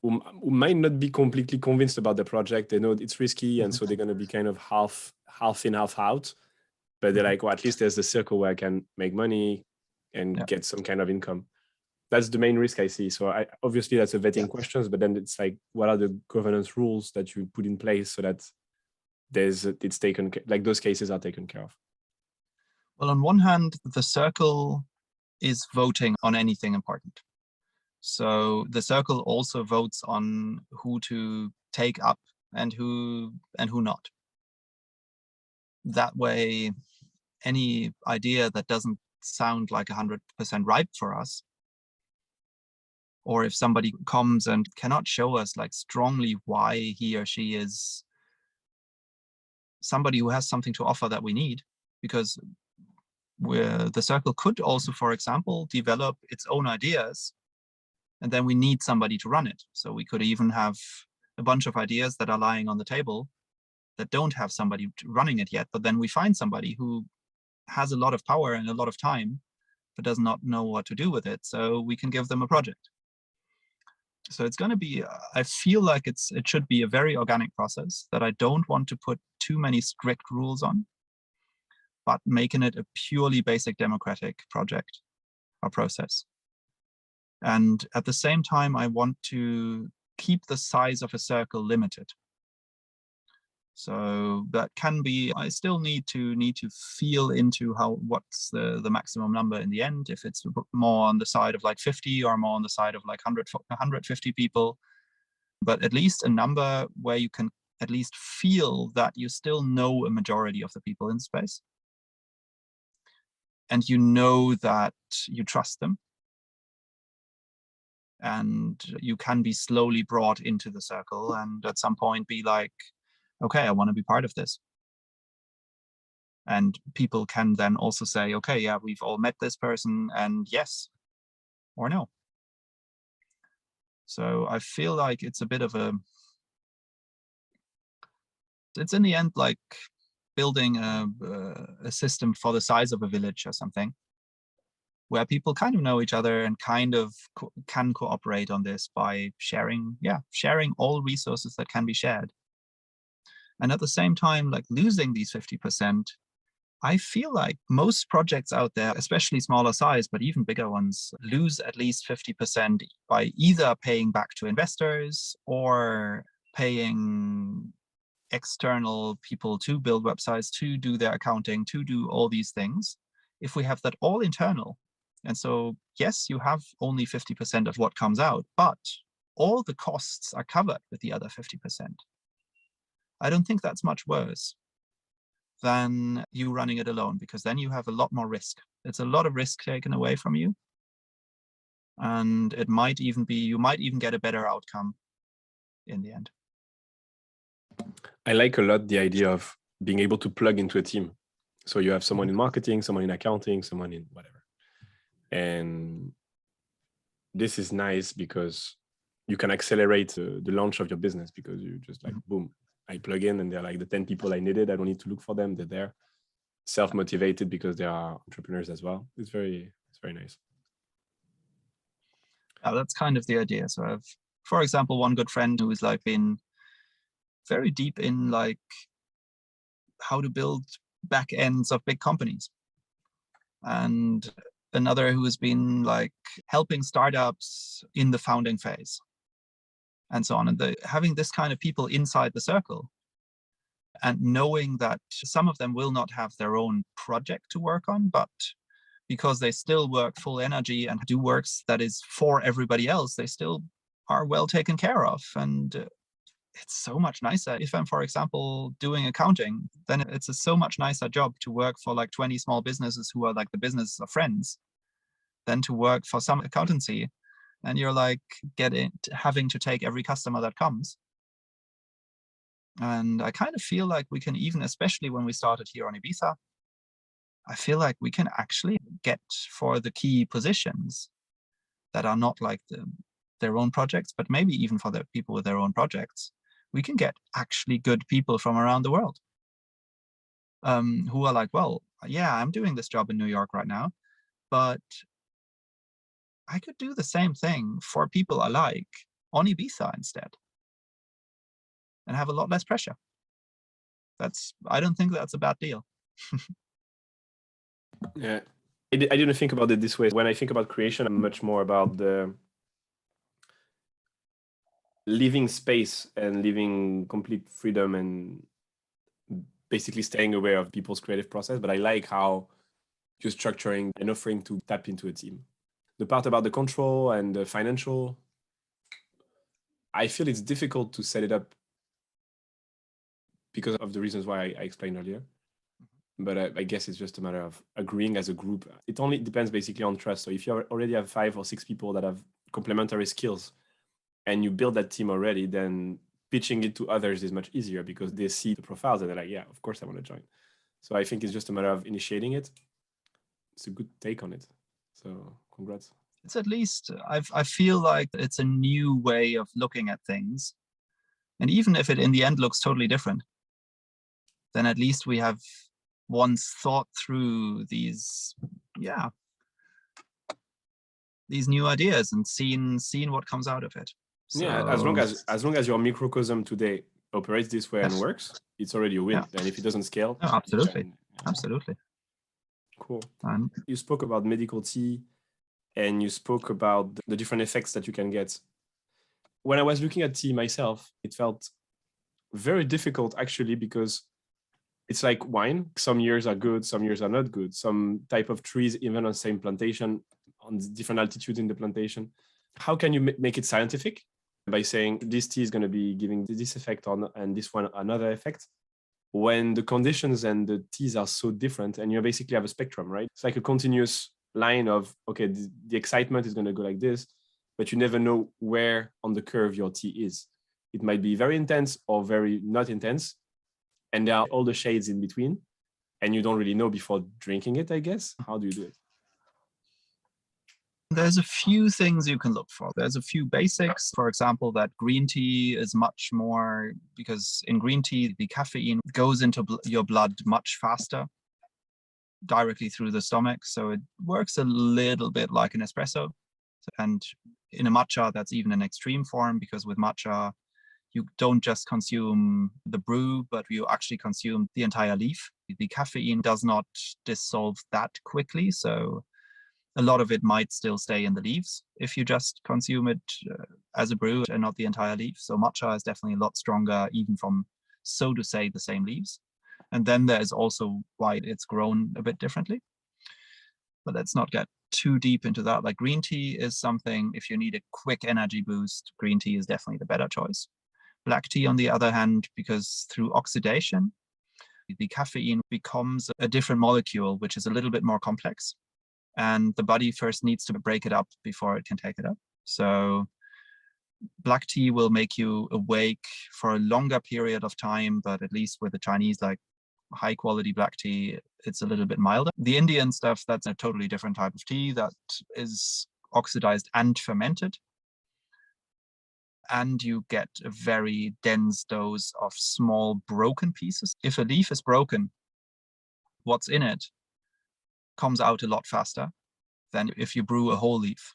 Speaker 1: who might not be completely convinced about the project. They know it's risky, and so they're going to be kind of half in, half out. But they're like, well, at least there's the circle where I can make money and get some kind of income. That's the main risk I see. So obviously that's a vetting questions, but then it's like, what are the governance rules that you put in place so that it's taken, like those cases are taken care of?
Speaker 2: Well, on one hand, the circle is voting on anything important. So the circle also votes on who to take up and who not. That way, any idea that doesn't sound like 100% ripe for us, or if somebody comes and cannot show us like strongly why he or she is somebody who has something to offer that we need, because the circle could also, for example, develop its own ideas And then we need somebody to run it. So we could even have a bunch of ideas that are lying on the table that don't have somebody running it yet. But then we find somebody who has a lot of power and a lot of time, but does not know what to do with it. So we can give them a project. So it's going to be, I feel like it should be a very organic process that I don't want to put too many strict rules on, but making it a purely basic democratic project or process. And at the same time, I want to keep the size of a circle limited. So that can be, I still need to feel into what's the maximum number in the end, if it's more on the side of like 50 or more on the side of like 150 people, but at least a number where you can at least feel that you still know a majority of the people in space. And you know that you trust them. And you can be slowly brought into the circle and at some point be like, okay, I want to be part of this. And people can then also say, okay, yeah, we've all met this person and yes or no. So I feel like it's a bit of it's in the end like building a system for the size of a village or something, where people kind of know each other and kind of can cooperate on this by sharing all resources that can be shared. And at the same time, like losing these 50%, I feel like most projects out there, especially smaller size, but even bigger ones, lose at least 50% by either paying back to investors or paying external people to build websites, to do their accounting, to do all these things. If we have that all internal, and so, yes, you have only 50% of what comes out, but all the costs are covered with the other 50%. I don't think that's much worse than you running it alone, because then you have a lot more risk. It's a lot of risk taken away from you. And it might even be, you might even get a better outcome in the end.
Speaker 3: I like a lot the idea of being able to plug into a team. So you have someone in marketing, someone in accounting, someone in whatever. And this is nice because you can accelerate the launch of your business, because you just like, boom, I plug in and they're like the 10 people I needed. I don't need to look for them. They're there, self-motivated because they are entrepreneurs as well. It's very nice.
Speaker 2: That's kind of the idea. So I have, for example, one good friend who has like been very deep in like how to build back ends of big companies. And another who has been like helping startups in the founding phase and so on. And having this kind of people inside the circle and knowing that some of them will not have their own project to work on, but because they still work full energy and do works that is for everybody else, they still are well taken care of. And it's so much nicer. If I'm, for example, doing accounting, then it's a so much nicer job to work for like 20 small businesses who are like the business of friends than to work for some accountancy. And you're like having to take every customer that comes. And I kind of feel like we can even, especially when we started here on Ibiza, I feel like we can actually get for the key positions that are not like their own projects, but maybe even for the people with their own projects, we can get actually good people from around the world who are like, well, yeah, I'm doing this job in New York right now, but I could do the same thing for people I like on Ibiza instead and have a lot less pressure. I don't think that's a bad deal.
Speaker 3: Yeah, I didn't think about it this way. When I think about creation, I'm much more about the leaving space and leaving complete freedom and basically staying aware of people's creative process. But I like how you're structuring and offering to tap into a team. The part about the control and the financial, I feel it's difficult to set it up because of the reasons why I explained earlier. But I guess it's just a matter of agreeing as a group. It only depends basically on trust. So if you already have 5 or 6 people that have complementary skills and you build that team already, then pitching it to others is much easier because they see the profiles and they're like, yeah, of course I want to join. So I think it's just a matter of initiating it. It's a good take on it. So congrats.
Speaker 2: It's at least, I feel like it's a new way of looking at things. And even if it in the end looks totally different, then at least we have once thought through these new ideas and seen what comes out of it.
Speaker 3: Yeah, as long as your microcosm today operates this way and
Speaker 2: Yes.
Speaker 3: works, it's already a win.
Speaker 2: Yeah.
Speaker 3: And if it doesn't scale,
Speaker 2: No, absolutely.
Speaker 3: then-
Speaker 2: Absolutely.
Speaker 3: Cool.
Speaker 2: And
Speaker 3: You spoke about medical tea and you spoke about the different effects that you can get. When I was looking at tea myself, it felt very difficult actually, because it's like wine. Some years are good, some years are not good. Some type of trees, even on the same plantation, on different altitudes in the plantation. How can you make it scientific by saying this tea is going to be giving this effect on and this one another effect, when the conditions and the teas are so different and you basically have a spectrum, right? It's like a continuous line of, okay, the excitement is going to go like this, but you never know where on the curve your tea is. It might be very intense or very not intense. And there are all the shades in between. And you don't really know before drinking it, I guess. How do you do it?
Speaker 2: there's a few things you can look for. There's a few basics. For example, that green tea is much more, because in green tea, the caffeine goes into your blood much faster, directly through the stomach. So it works a little bit like an espresso. And in a matcha, that's even an extreme form, because with matcha, you don't just consume the brew, but you actually consume the entire leaf. The caffeine does not dissolve that quickly. So a lot of it might still stay in the leaves if you just consume it as a brew and not the entire leaf. So matcha is definitely a lot stronger, even from, so to say, the same leaves. And then there's also why it's grown a bit differently. But let's not get too deep into that. Like green tea is something, if you need a quick energy boost, green tea is definitely the better choice. Black tea, on the other hand, because through oxidation, the caffeine becomes a different molecule, which is a little bit more complex. And the body first needs to break it up before it can take it up. So black tea will make you awake for a longer period of time, but at least with the Chinese, like high quality black tea, it's a little bit milder. The Indian stuff, that's a totally different type of tea that is oxidized and fermented. And you get a very dense dose of small broken pieces. If a leaf is broken, what's in it comes out a lot faster than if you brew a whole leaf.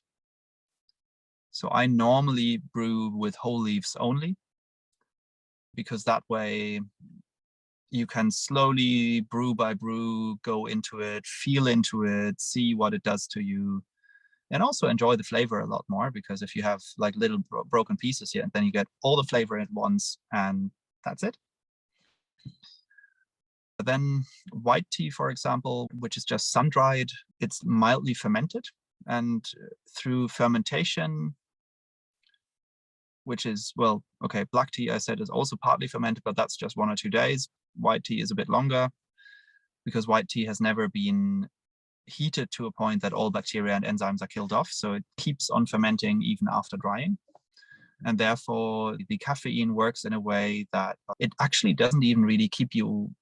Speaker 2: So I normally brew with whole leaves only, because that way you can slowly, brew by brew, go into it, feel into it, see what it does to you, and also enjoy the flavor a lot more, because if you have like little broken pieces here, then you get all the flavor at once, and that's it. Then white tea, for example, which is just sun-dried, it's mildly fermented, and through fermentation, which is, well, okay, black tea, I said, is also partly fermented, but that's just 1 or 2 days. White tea is a bit longer, because white tea has never been heated to a point that all bacteria and enzymes are killed off. So it keeps on fermenting even after drying. And therefore, the caffeine works in a way that it actually doesn't even really keep you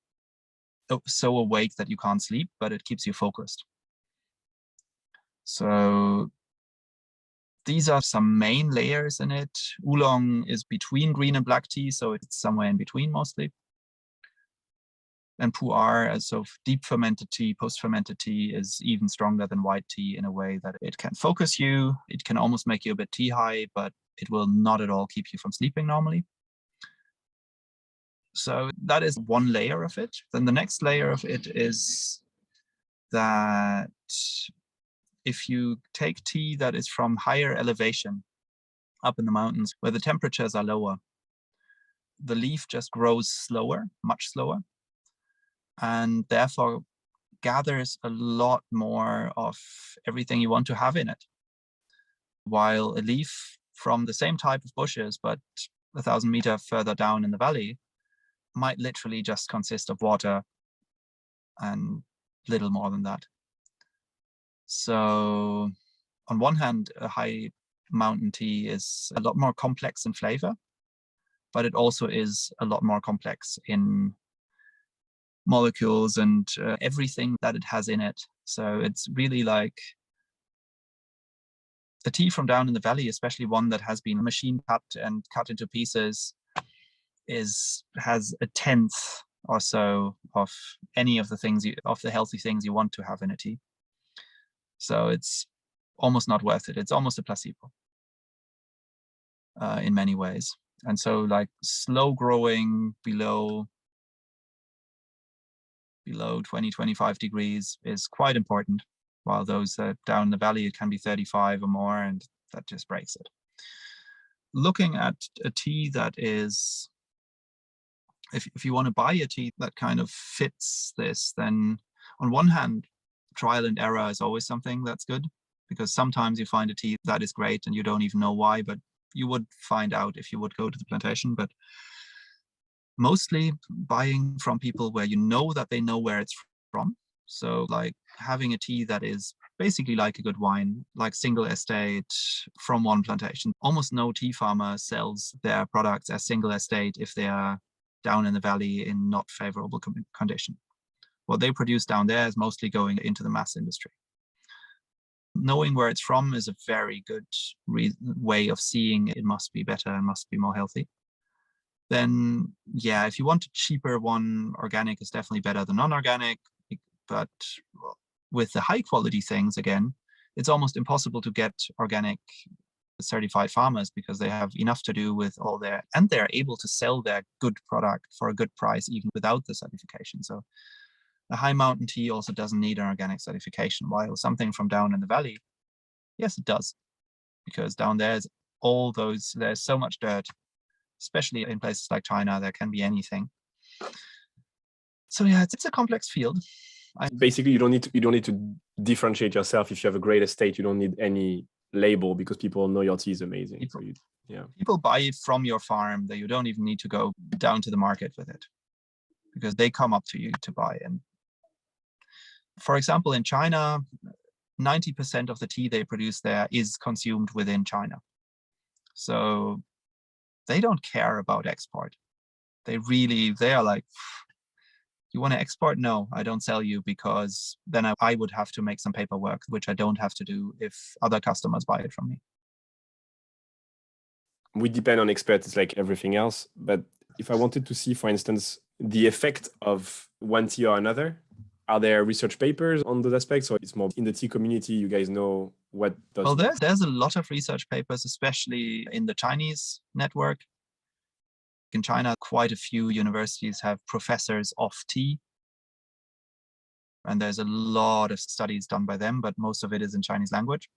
Speaker 2: so awake that you can't sleep, but it keeps you focused. So these are some main layers in it. Oolong is between green and black tea, so it's somewhere in between mostly. And pu'er, so deep fermented tea, post-fermented tea, is even stronger than white tea in a way that it can focus you. It can almost make you a bit tea high, but it will not at all keep you from sleeping normally. So that is one layer of it. Then the next layer of it is that if you take tea that is from higher elevation, up in the mountains where the temperatures are lower, the leaf just grows slower, much slower, and therefore gathers a lot more of everything you want to have in it. While a leaf from the same type of bushes, but 1,000 meters further down in the valley, might literally just consist of water and little more than that. So on one hand, a high mountain tea is a lot more complex in flavor, but it also is a lot more complex in molecules and everything that it has in it. So it's really like The tea from down in the valley, especially one that has been machine cut and cut into pieces, has a tenth or so of any of the healthy things you want to have in a tea. So it's almost not worth it. It's almost a placebo in many ways. And so like slow growing below 20, 25 degrees is quite important, while those down the valley, it can be 35 or more, and that just breaks it. Looking at a tea that is, if you want to buy a tea that kind of fits this, then on one hand, trial and error is always something that's good, because sometimes you find a tea that is great and you don't even know why, but you would find out if you would go to the plantation. But mostly buying from people where you know that they know where it's from. So like having a tea that is basically like a good wine, like single estate from one plantation. Almost no tea farmer sells their products as single estate if they are down in the valley in not favorable condition. What they produce down there is mostly going into the mass industry. Knowing where it's from is a very good way of seeing it must be better and must be more healthy. Then, yeah, if you want a cheaper one, organic is definitely better than non-organic. But with the high quality things, again, it's almost impossible to get organic certified farmers because they have enough to do with all their, and they're able to sell their good product for a good price even without the certification. So the high mountain tea also doesn't need an organic certification, while something from down in the valley, yes, it does, because down there's there's so much dirt, especially in places like China, there can be anything. So yeah, it's a complex field.
Speaker 3: Basically, you don't need to differentiate yourself. If you have a great estate, you don't need any label because people know your tea is amazing.
Speaker 2: People buy it from your farm, that you don't even need to go down to the market with it, because they come up to you to buy. And for example, in China, 90% of the tea they produce there is consumed within China. So they don't care about export. They are like, you want to export? No, I don't sell you, because then I would have to make some paperwork, which I don't have to do if other customers buy it from me.
Speaker 3: We depend on experts, it's like everything else. But if I wanted to see, for instance, the effect of one tea or another, are there research papers on those aspects, or it's more in the tea community, you guys know what does?
Speaker 2: Well, there's a lot of research papers, especially in the Chinese network. In China, quite a few universities have professors of tea. And there's a lot of studies done by them, but most of it is in Chinese language.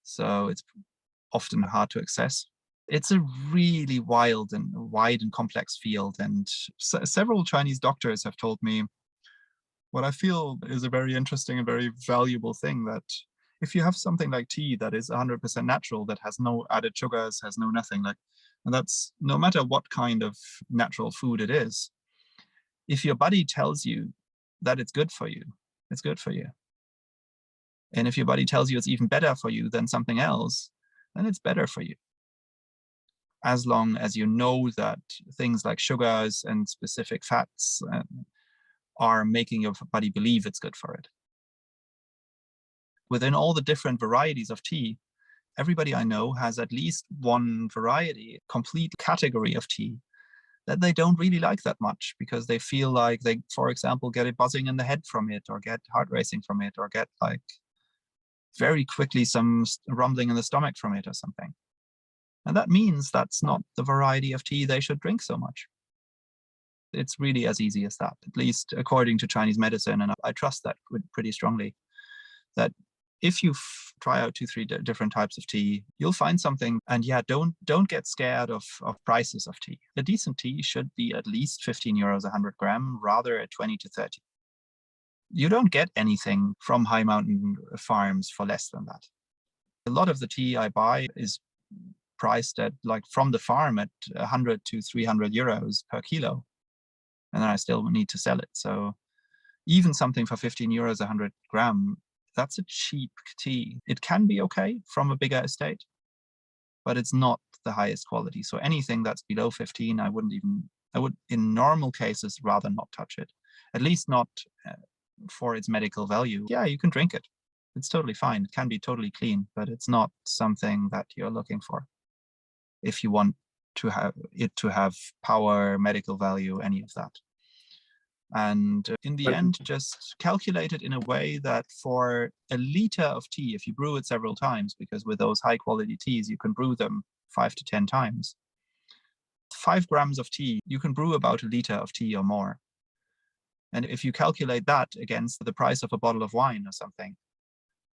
Speaker 2: So it's often hard to access. It's a really wide and complex field. And several Chinese doctors have told me what I feel is a very interesting and very valuable thing, that if you have something like tea that is 100% natural, that has no added sugars, has no nothing, and that's no matter what kind of natural food it is, if your body tells you that it's good for you, it's good for you. And if your body tells you it's even better for you than something else, then it's better for you. As long as you know that things like sugars and specific fats are making your body believe it's good for it. Within all the different varieties of tea, everybody I know has at least one variety, complete category of tea that they don't really like that much, because they feel like they, for example, get a buzzing in the head from it, or get heart racing from it, or get like very quickly some rumbling in the stomach from it or something. And that means that's not the variety of tea they should drink so much. It's really as easy as that, at least according to Chinese medicine. And I trust that pretty strongly, that if you try out 2-3 different types of tea, you'll find something. And yeah, don't get scared of prices of tea. A decent tea should be at least 15 euros 100 gram, rather at 20 to 30. You don't get anything from high mountain farms for less than that. A lot of the tea I buy is priced at, like, from the farm at 100 to 300 euros per kilo. And then I still need to sell it. So even something for 15 euros 100 gram, that's a cheap tea. It can be okay from a bigger estate, but it's not the highest quality. So anything that's below 15, I would in normal cases rather not touch it, at least not for its medical value. Yeah, you can drink it, It's totally fine. It can be totally clean, but it's not something that you're looking for if you want to have it to have power, medical value, any of that. And in the end, just calculate it in a way that for a liter of tea, if you brew it several times, because with those high quality teas, you can brew them 5 to 10 times. 5 grams of tea, you can brew about a liter of tea or more. And if you calculate that against the price of a bottle of wine or something,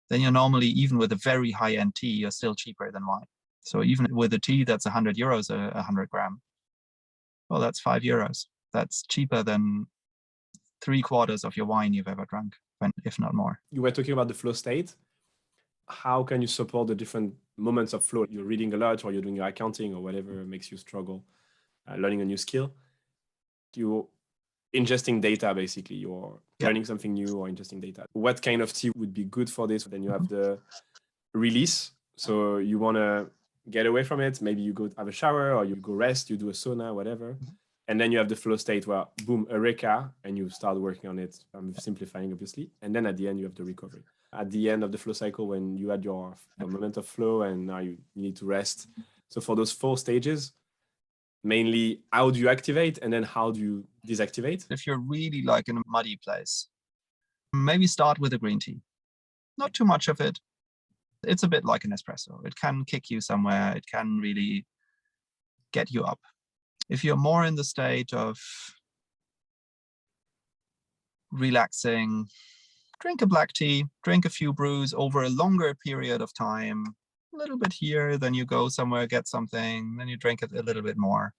Speaker 2: then you're normally, even with a very high-end tea, you're still cheaper than wine. So even with a tea that's 100 euros a 100 gram, well, that's 5 euros. That's cheaper than 3/4 of your wine you've ever drunk, if not more.
Speaker 3: You were talking about the flow state. How can you support the different moments of flow? You're reading a lot, or you're doing your accounting, or whatever makes you struggle, learning a new skill. You're ingesting data, basically. You're learning something new or ingesting data. What kind of tea would be good for this? Then you have the release. So you want to get away from it. Maybe you go have a shower, or you go rest, you do a sauna, whatever. And then you have the flow state where, boom, eureka, and you start working on it. I'm simplifying, obviously. And then at the end, you have the recovery. At the end of the flow cycle, when you had your moment of flow and now you need to rest. So for those 4 stages, mainly, how do you activate, and then how do you deactivate?
Speaker 2: If you're really like in a muddy place, maybe start with a green tea. Not too much of it. It's a bit like an espresso. It can kick you somewhere. It can really get you up. If you're more in the state of relaxing, drink a black tea, drink a few brews over a longer period of time, a little bit here, then you go somewhere, get something, then you drink it a little bit more.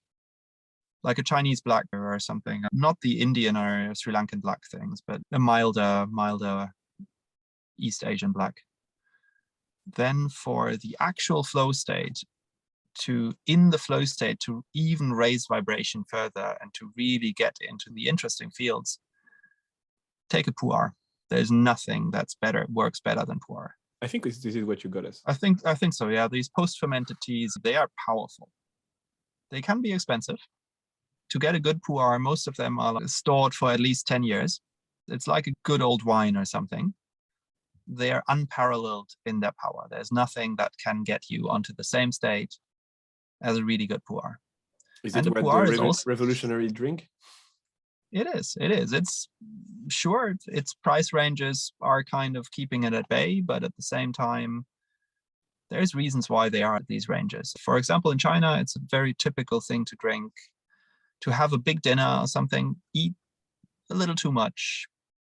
Speaker 2: Like a Chinese black or something, not the Indian or Sri Lankan black things, but a milder East Asian black. Then for the actual flow state, in the flow state to even raise vibration further and to really get into the interesting fields, take a pu'er. There's nothing that's works better than pu'er.
Speaker 3: I think this is what you got us.
Speaker 2: I think so, yeah. These post-fermented teas, they are powerful. They can be expensive. To get a good pu'er, most of them are stored for at least 10 years. It's like a good old wine or something. They are unparalleled in their power. There's nothing that can get you onto the same state as a really good pu'er.
Speaker 3: Is it the revolutionary drink?
Speaker 2: It is. It's sure, its price ranges are kind of keeping it at bay, but at the same time, there's reasons why they are at these ranges. For example, in China, it's a very typical thing to drink, to have a big dinner or something, eat a little too much,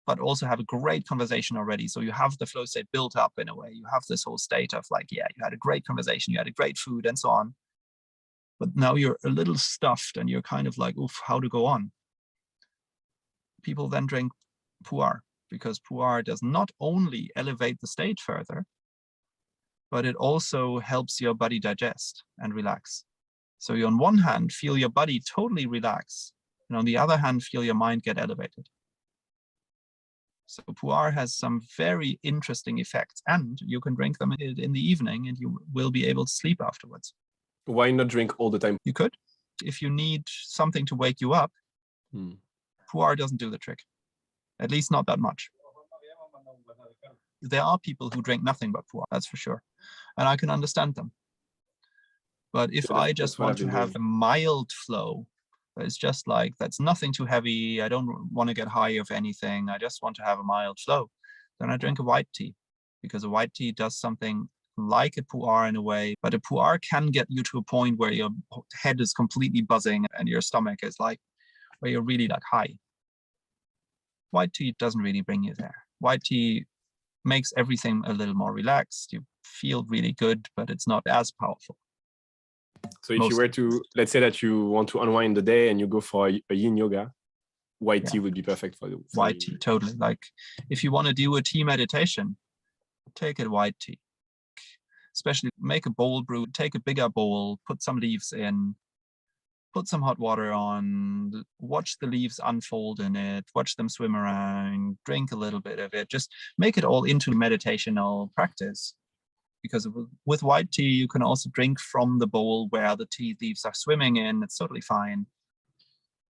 Speaker 2: but also have a great conversation already. So you have the flow state built up in a way. You have this whole state of like, yeah, you had a great conversation, you had a great food and so on. But now you're a little stuffed and you're kind of like, oof, how to go on? People then drink pu'er because pu'er does not only elevate the state further, but it also helps your body digest and relax. So you on one hand feel your body totally relax, and on the other hand feel your mind get elevated. So pu'er has some very interesting effects, and you can drink them in the evening and you will be able to sleep afterwards.
Speaker 3: Why not drink all the time?
Speaker 2: You could. If you need something to wake you up, pu'er doesn't do the trick. At least not that much. There are people who drink nothing but pu'er, that's for sure. And I can understand them. But if I just want to have a mild flow, it's just like, that's nothing too heavy, I don't want to get high of anything, I just want to have a mild flow, then I drink a white tea. Because a white tea does something like a pu'er in a way, but a pu'er can get you to a point where your head is completely buzzing and your stomach is like, where you're really like high. White tea doesn't really bring you there. White tea makes everything a little more relaxed. You feel really good, but it's not as powerful.
Speaker 3: So if you were to, let's say that you want to unwind the day and you go for a yin yoga, white tea would be perfect for you.
Speaker 2: White tea, totally. Like if you want to do a tea meditation, take a white tea. Especially make a bowl brew, take a bigger bowl, put some leaves in, put some hot water on, watch the leaves unfold in it, watch them swim around, drink a little bit of it, just make it all into meditational practice. Because with white tea, you can also drink from the bowl where the tea leaves are swimming in. It's totally fine.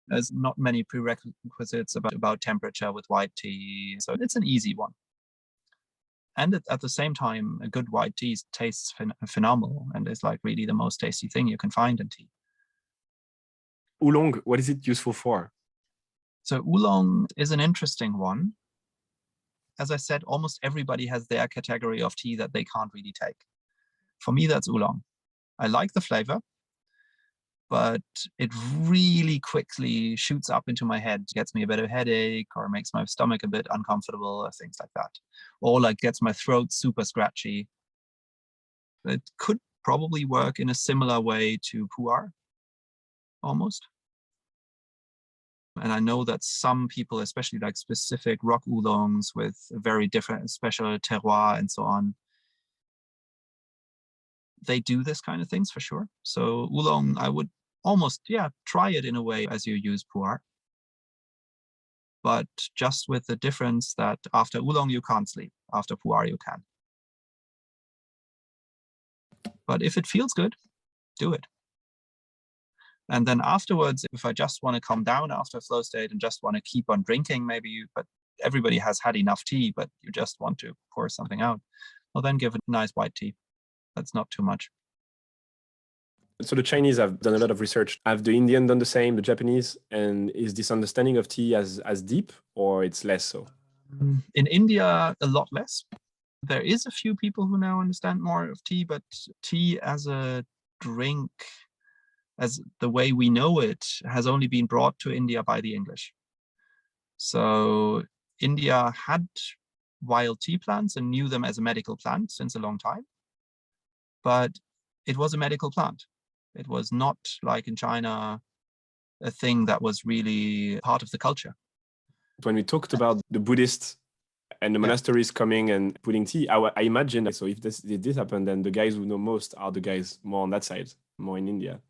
Speaker 2: There's not many prerequisites about temperature with white tea. So it's an easy one. And at the same time, a good white tea tastes phenomenal and is like really the most tasty thing you can find in tea.
Speaker 3: Oolong, what is it useful for?
Speaker 2: So oolong is an interesting one. As I said, almost everybody has their category of tea that they can't really take. For me, that's oolong. I like the flavor, but it really quickly shoots up into my head, gets me a bit of a headache or makes my stomach a bit uncomfortable or things like that. Or like gets my throat super scratchy. It could probably work in a similar way to pu'er, almost. And I know that some people, especially like specific rock oolongs with a very different special terroir and so on, they do this kind of things for sure. So oolong, I would almost, try it in a way as you use pu'er. But just with the difference that after oolong, you can't sleep. After pu'er, you can. But if it feels good, do it. And then afterwards, if I just want to calm down after a flow state and just want to keep on drinking, maybe, but everybody has had enough tea, but you just want to pour something out, well, then give it a nice white tea. That's not too much.
Speaker 3: So the Chinese have done a lot of research. Have the Indian done the same, the Japanese? And is this understanding of tea as deep, or it's less so?
Speaker 2: In India, a lot less. There is a few people who now understand more of tea, but tea as a drink, as the way we know it, has only been brought to India by the English. So India had wild tea plants and knew them as a medical plant since a long time, but it was a medical plant. It was not like in China, a thing that was really part of the culture.
Speaker 3: When we talked about the Buddhists and the monasteries coming and putting tea, I imagine, so if this happened, then the guys who know most are the guys more on that side, more in India.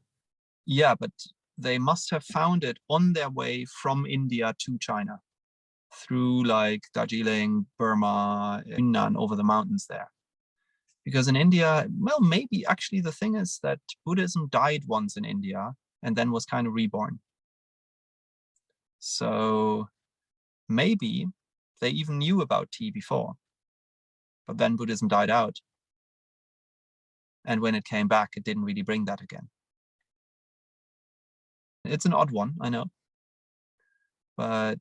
Speaker 2: Yeah, but they must have found it on their way from India to China through like Darjeeling, Burma, Yunnan, over the mountains there. Because in India, well, maybe actually the thing is that Buddhism died once in India and then was kind of reborn. So maybe they even knew about tea before, but then Buddhism died out. And when it came back, it didn't really bring that again. It's an odd one, I know. But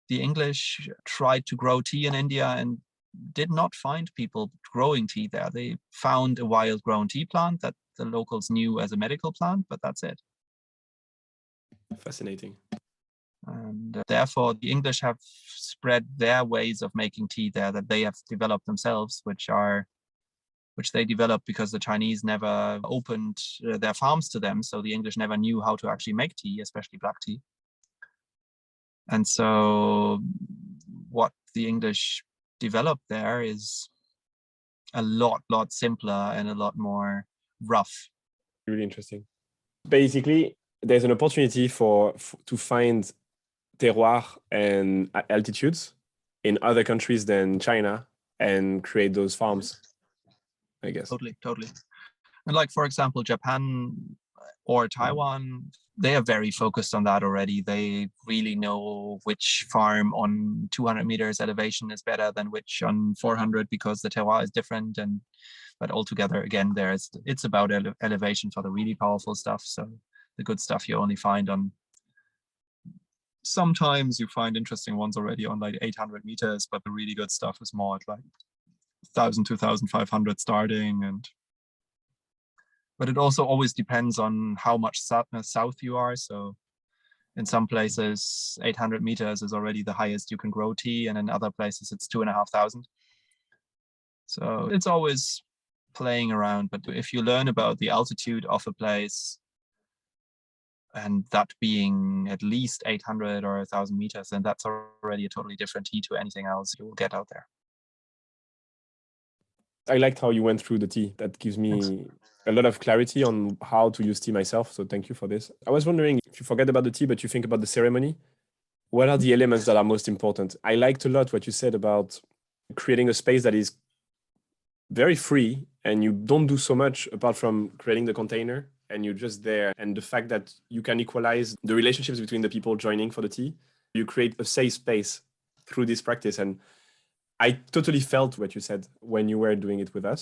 Speaker 2: the English tried to grow tea in India and did not find people growing tea there. They found a wild grown tea plant that the locals knew as a medical plant, but that's it.
Speaker 3: Fascinating.
Speaker 2: And therefore, the English have spread their ways of making tea there that they have developed themselves, which they developed because the Chinese never opened their farms to them. So the English never knew how to actually make tea, especially black tea. And so what the English developed there is a lot simpler and a lot more rough.
Speaker 3: Really interesting. Basically, there's an opportunity to find terroir and altitudes in other countries than China and create those farms, I guess.
Speaker 2: Totally. And like, for example, Japan or Taiwan, they are very focused on that already. They really know which farm on 200 meters elevation is better than which on 400 because the terroir is different. But altogether, again, it's about elevation for the really powerful stuff. So the good stuff you only find on. Sometimes you find interesting ones already on like 800 meters, but the really good stuff is more at like 1,000, 2,500 starting. But it also always depends on how much south you are. So in some places, 800 meters is already the highest you can grow tea, and in other places it's 2,500. So it's always playing around. But if you learn about the altitude of a place, and that being at least 800 or 1,000 meters, then that's already a totally different tea to anything else you will get out there.
Speaker 3: I liked how you went through the tea. That gives me a lot of clarity on how to use tea myself. So thank you for this. I was wondering, if you forget about the tea, but you think about the ceremony, what are the elements that are most important? I liked a lot what you said about creating a space that is very free and you don't do so much apart from creating the container and you're just there. And the fact that you can equalize the relationships between the people joining for the tea, you create a safe space through this practice. And I totally felt what you said when you were doing it with us.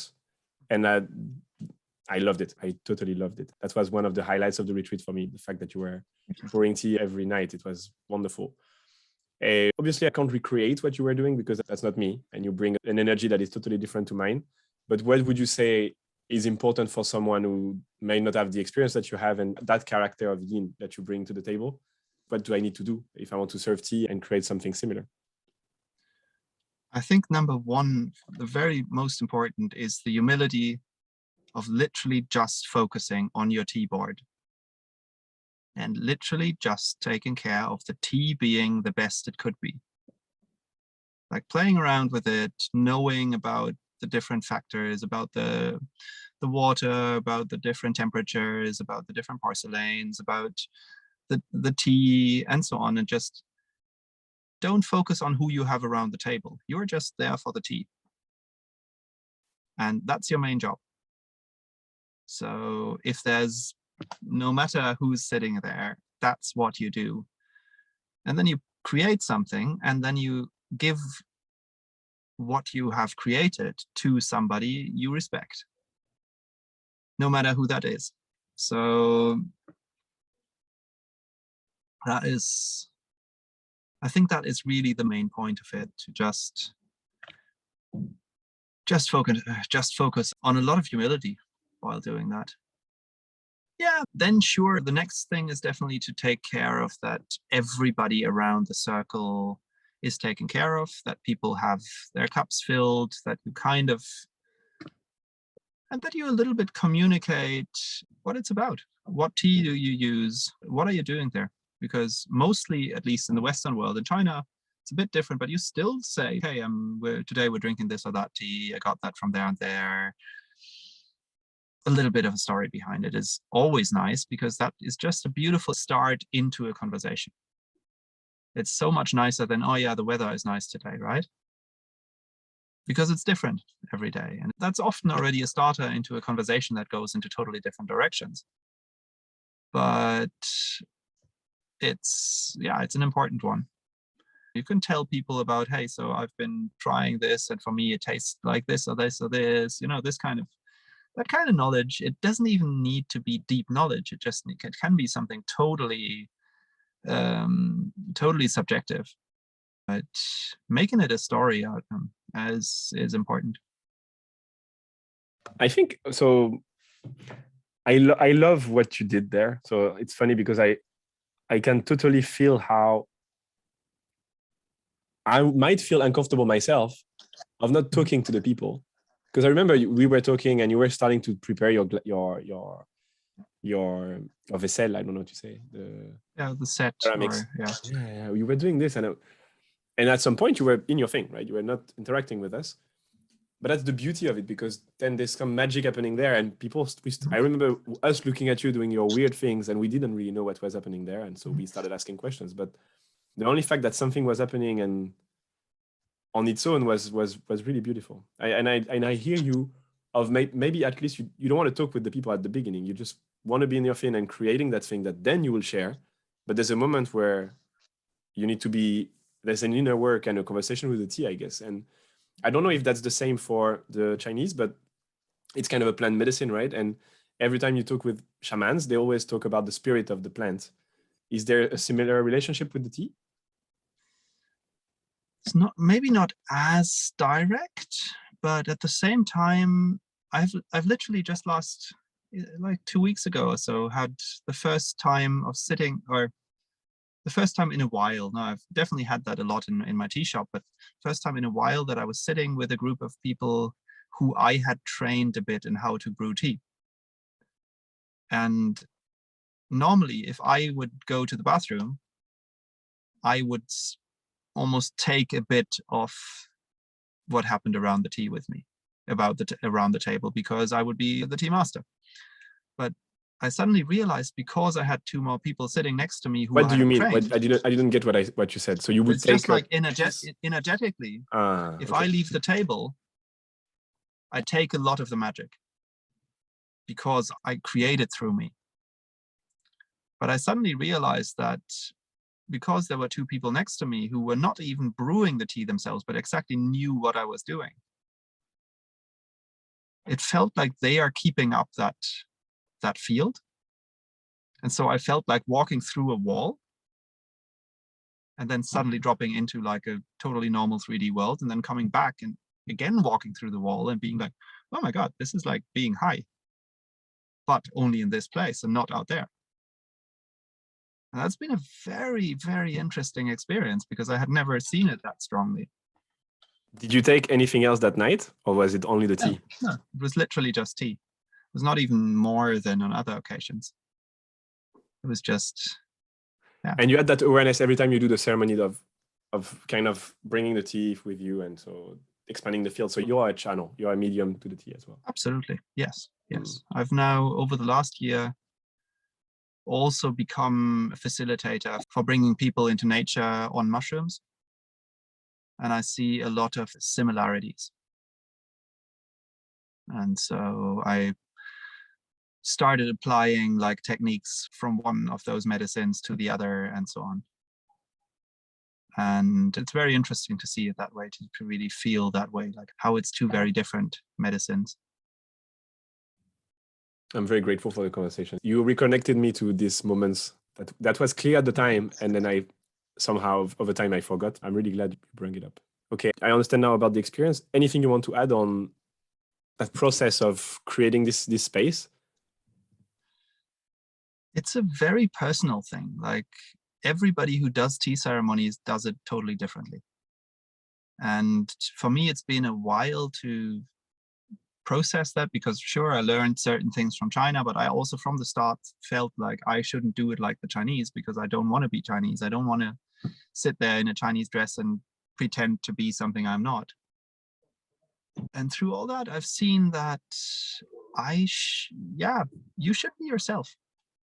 Speaker 3: And I loved it. I totally loved it. That was one of the highlights of the retreat for me. The fact that you were pouring tea every night. It was wonderful. Obviously, I can't recreate what you were doing because that's not me. And you bring an energy that is totally different to mine. But what would you say is important for someone who may not have the experience that you have and that character of yin that you bring to the table? What do I need to do if I want to serve tea and create something similar?
Speaker 2: I think number one, the very most important is the humility of literally just focusing on your tea board and literally just taking care of the tea being the best it could be. Like playing around with it, knowing about the different factors, about the water, about the different temperatures, about the different porcelains, about the tea and so on, and just don't focus on who you have around the table. You're just there for the tea. And that's your main job. So if there's, no matter who's sitting there, that's what you do. And then you create something, and then you give what you have created to somebody you respect, no matter who that is. So that is, I think that is really the main point of it, to just focus on a lot of humility while doing that. Yeah, then sure, the next thing is definitely to take care of that everybody around the circle is taken care of, that people have their cups filled, that you and that you a little bit communicate what it's about. What tea do you use? What are you doing there? Because mostly, at least in the Western world, in China, it's a bit different, but you still say, hey, today we're drinking this or that tea. I got that from there and there. A little bit of a story behind it is always nice, because that is just a beautiful start into a conversation. It's so much nicer than, oh yeah, the weather is nice today, right? Because it's different every day. And that's often already a starter into a conversation that goes into totally different directions. But it's an important one. You can tell people about, hey, so I've been trying this, and for me it tastes like this or this or this, that kind of knowledge. It doesn't even need to be deep knowledge. It can be something totally subjective, but making it a story outcome is important.
Speaker 3: I think so. I love what you did there. So it's funny because I can totally feel how I might feel uncomfortable myself of not talking to the people, because I remember we were talking and you were starting to prepare your vaisselle. I don't know what you say.
Speaker 2: The set.
Speaker 3: Ceramics. Yeah. You were doing this, and at some point you were in your thing, right? You were not interacting with us. But that's the beauty of it, because then there's some magic happening there, and people. I remember us looking at you doing your weird things, and we didn't really know what was happening there, and so we started asking questions. But the only fact that something was happening and on its own was really beautiful. I hear you of maybe at least you don't want to talk with the people at the beginning. You just want to be in your thing and creating that thing that then you will share. But there's a moment where you need to be. There's an inner work and a conversation with the tea, I guess, and I don't know if that's the same for the Chinese, but it's kind of a plant medicine, right? And every time you talk with shamans, they always talk about the spirit of the plant. Is there a similar relationship with the tea?
Speaker 2: It's maybe not as direct, but at the same time, I've literally just like 2 weeks ago or so, had the first time of sitting, or the first time in a while. Now, I've definitely had that a lot in my tea shop, but first time in a while that I was sitting with a group of people who I had trained a bit in how to brew tea. And normally, if I would go to the bathroom, I would almost take a bit of what happened around the tea with me, around the table, because I would be the tea master. But I suddenly realized, because I had 2 more people sitting next to me who
Speaker 3: What do you mean?
Speaker 2: trained,
Speaker 3: I didn't get what you said. So you would
Speaker 2: it's
Speaker 3: take
Speaker 2: just like energetically. If I leave the table, I take a lot of the magic, because I create it through me. But I suddenly realized that because there were two people next to me who were not even brewing the tea themselves, but exactly knew what I was doing, it felt like they are keeping up that field. And so I felt like walking through a wall and then suddenly dropping into like a totally normal 3D world, and then coming back and again walking through the wall and being like, oh my God, this is like being high, but only in this place and not out there. And that's been a very, very interesting experience because I had never seen it that strongly.
Speaker 3: Did you take anything else that night, or was it only the tea?
Speaker 2: No, it was literally just tea. It was not even more than on other occasions. It was just, yeah.
Speaker 3: And you had that awareness every time you do the ceremony of kind of bringing the tea with you, and so expanding the field. So you are a channel, you are a medium to the tea as well.
Speaker 2: Absolutely, yes, yes. I've now, over the last year, also become a facilitator for bringing people into nature on mushrooms. And I see a lot of similarities. And so I started applying like techniques from one of those medicines to the other and so on. And it's very interesting to see it that way, to really feel that way, like how it's two very different medicines.
Speaker 3: I'm very grateful for the conversation. You reconnected me to these moments that was clear at the time, and then I somehow over time I forgot. I'm really glad you bring it up. Okay, I understand now about the experience. Anything you want to add on that process of creating this space?
Speaker 2: It's a very personal thing. Like everybody who does tea ceremonies does it totally differently. And for me, it's been a while to process that, because sure, I learned certain things from China, but I also from the start felt like I shouldn't do it like the Chinese, because I don't want to be Chinese. I don't want to sit there in a Chinese dress and pretend to be something I'm not. And through all that, I've seen that you should be yourself.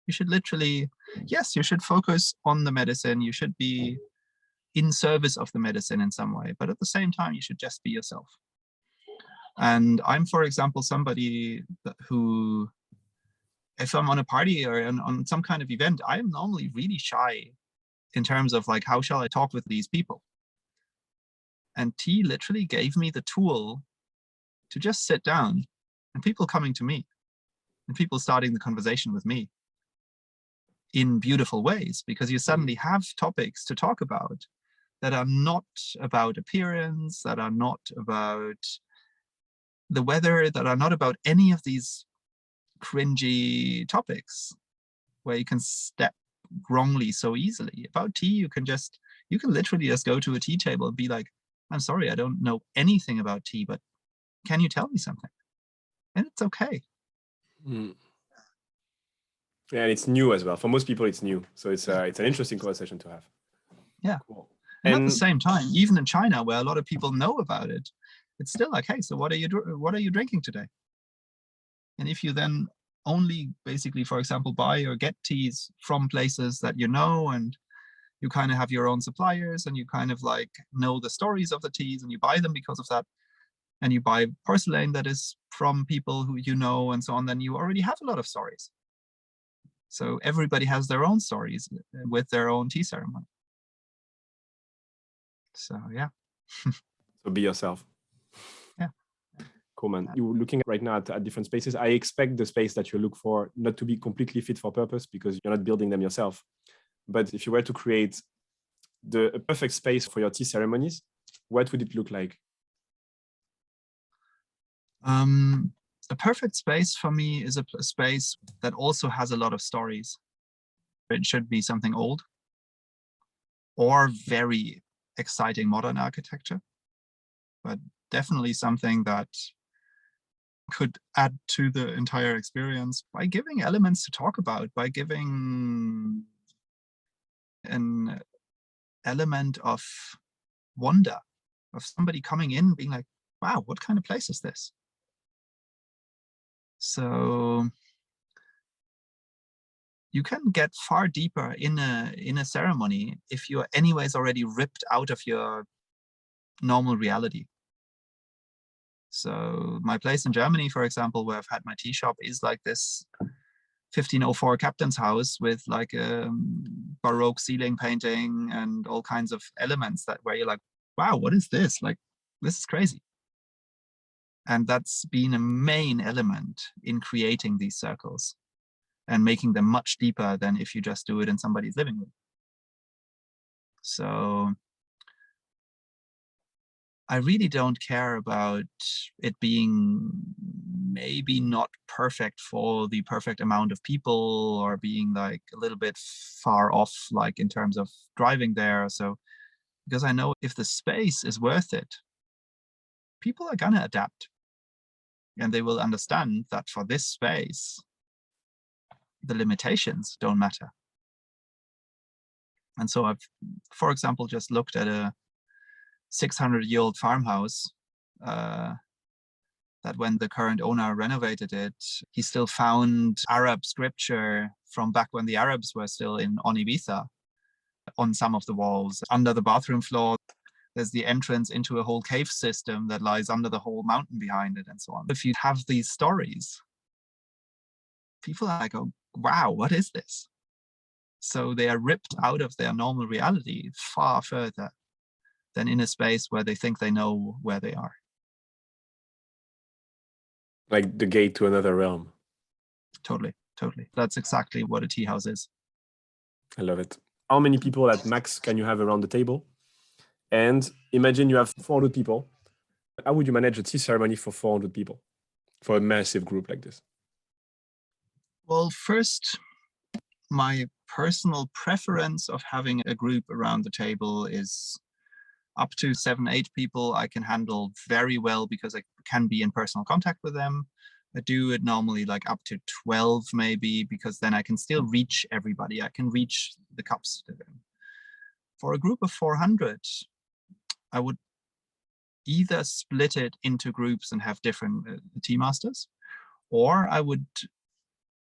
Speaker 2: You should literally, yes, you should focus on the medicine. You should be in service of the medicine in some way, but at the same time, you should just be yourself. And I'm, for example, somebody who, if I'm on a party or on some kind of event, I am normally really shy in terms of like, how shall I talk with these people? And tea literally gave me the tool to just sit down, and people coming to me and people starting the conversation with me in beautiful ways, because you suddenly have topics to talk about that are not about appearance, that are not about the weather, that are not about any of these cringy topics where you can step wrongly so easily. About tea, you can literally just go to a tea table and be like, I'm sorry, I don't know anything about tea, but can you tell me something? And it's okay.
Speaker 3: Yeah, and it's new as well. For most people, it's new. So it's an interesting conversation to have.
Speaker 2: Yeah.
Speaker 3: Cool.
Speaker 2: And at the same time, even in China, where a lot of people know about it, it's still like, hey, so what are you drinking today? And if you then only basically, for example, buy or get teas from places that you know, and you kind of have your own suppliers, and you kind of like know the stories of the teas, and you buy them because of that, and you buy porcelain that is from people who you know and so on, then you already have a lot of stories. So everybody has their own stories with their own tea ceremony. So yeah.
Speaker 3: So be yourself.
Speaker 2: Yeah.
Speaker 3: Cool, man. You're looking right now at different spaces. I expect the space that you look for not to be completely fit for purpose, because you're not building them yourself. But if you were to create a perfect space for your tea ceremonies, what would it look like?
Speaker 2: A perfect space for me is a space that also has a lot of stories. It should be something old or very exciting modern architecture, but definitely something that could add to the entire experience by giving elements to talk about, by giving an element of wonder, of somebody coming in being like, wow, what kind of place is this? So you can get far deeper in a ceremony if you're anyways already ripped out of your normal reality. So my place in Germany, for example, where I've had my tea shop, is like this 1504 captain's house with like a Baroque ceiling painting and all kinds of elements that where you're like, wow, what is this? Like, this is crazy. And that's been a main element in creating these circles and making them much deeper than if you just do it in somebody's living room. So I really don't care about it being maybe not perfect for the perfect amount of people, or being like a little bit far off, like in terms of driving there. So, because I know if the space is worth it, people are gonna adapt, and they will understand that for this space, the limitations don't matter. And so I've, for example, just looked at a 600-year-old farmhouse that when the current owner renovated it, he still found Arab scripture from back when the Arabs were still on Ibiza on some of the walls. Under the bathroom floor, there's the entrance into a whole cave system that lies under the whole mountain behind it, and so on. If you have these stories, people are like, oh, wow, what is this? So they are ripped out of their normal reality far further than in a space where they think they know where they are.
Speaker 3: Like the gate to another realm.
Speaker 2: Totally, totally. That's exactly what a tea house is.
Speaker 3: I love it. How many people at max can you have around the table? And imagine you have 400 people. How would you manage a tea ceremony for 400 people, for a massive group like this?
Speaker 2: Well, first, my personal preference of having a group around the table is up to 7-8 people. I can handle very well because I can be in personal contact with them. I do it normally like up to 12 maybe, because then I can still reach everybody. I can reach the cups to them. For a group of 400, I would either split it into groups and have different tea masters, or I would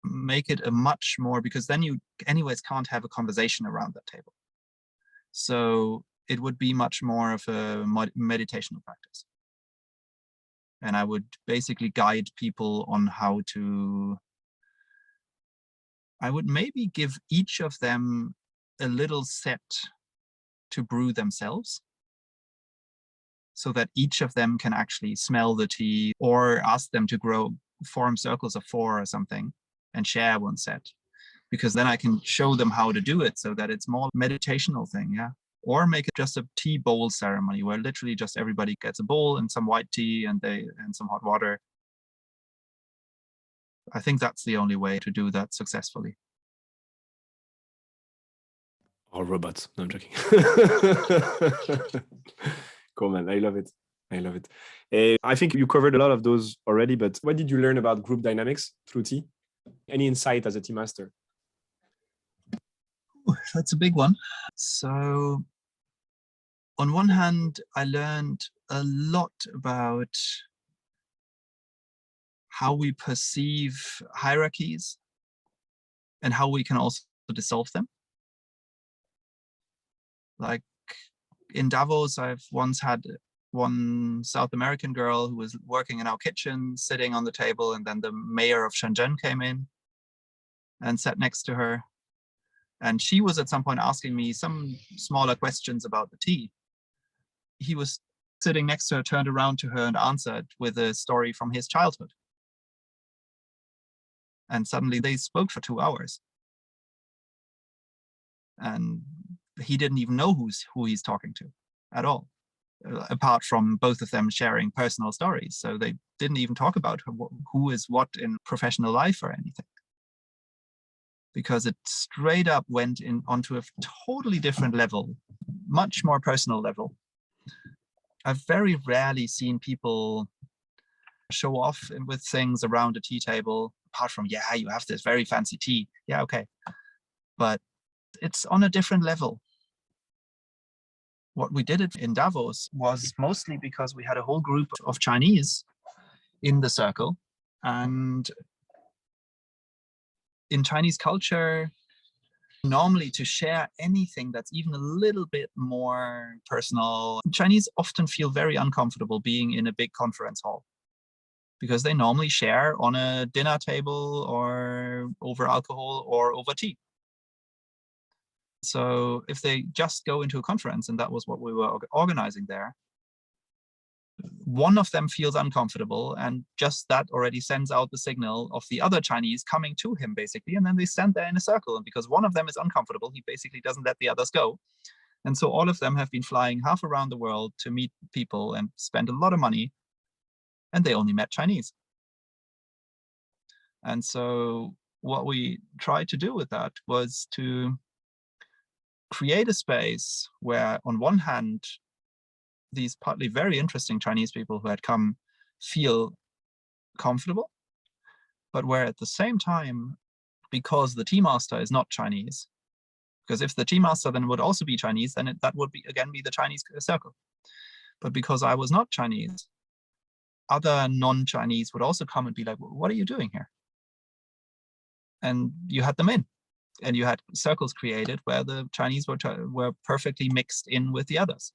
Speaker 2: make it a much more, because then you anyways can't have a conversation around that table. So it would be much more of a meditational practice. And I would basically guide people on how to, I would maybe give each of them a little set to brew themselves, so that each of them can actually smell the tea, or ask them to form circles of 4 or something and share one set, because then I can show them how to do it so that it's more meditational thing. Yeah. Or make it just a tea bowl ceremony where literally just everybody gets a bowl and some white tea and some hot water. I think that's the only way to do that successfully.
Speaker 3: Or robots. No, I'm joking. Cool, man. I love it. I love it. I think you covered a lot of those already, but what did you learn about group dynamics through tea? Any insight as a tea master?
Speaker 2: Ooh, that's a big one. So on one hand, I learned a lot about how we perceive hierarchies and how we can also dissolve them. Like in Davos, I've once had one South American girl who was working in our kitchen, sitting on the table, and then the mayor of Shenzhen came in and sat next to her. And she was at some point asking me some smaller questions about the tea. He was sitting next to her, turned around to her and answered with a story from his childhood. And suddenly they spoke for 2 hours. And he didn't even know who he's talking to at all, apart from both of them sharing personal stories. So they didn't even talk about who is what in professional life or anything, because it straight up went onto a totally different level, much more personal level. I've very rarely seen people show off with things around a tea table, apart from, yeah, you have this very fancy tea. Yeah, okay. But it's on a different level. What we did in Davos was mostly because we had a whole group of Chinese in the circle. And in Chinese culture, normally to share anything that's even a little bit more personal, Chinese often feel very uncomfortable being in a big conference hall, because they normally share on a dinner table or over alcohol or over tea. So if they just go into a conference, and that was what we were organizing there, one of them feels uncomfortable, and just that already sends out the signal of the other Chinese coming to him, basically. And then they stand there in a circle. And because one of them is uncomfortable, he basically doesn't let the others go. And so all of them have been flying half around the world to meet people and spend a lot of money. And they only met Chinese. And so what we tried to do with that was to create a space where, on one hand, these partly very interesting Chinese people who had come feel comfortable, but where at the same time, because the tea master is not Chinese, because if the tea master then would also be Chinese, then that would be again be the Chinese circle. But because I was not Chinese, other non-Chinese would also come and be like, what are you doing here? And you had them in, and you had circles created where the Chinese were perfectly mixed in with the others.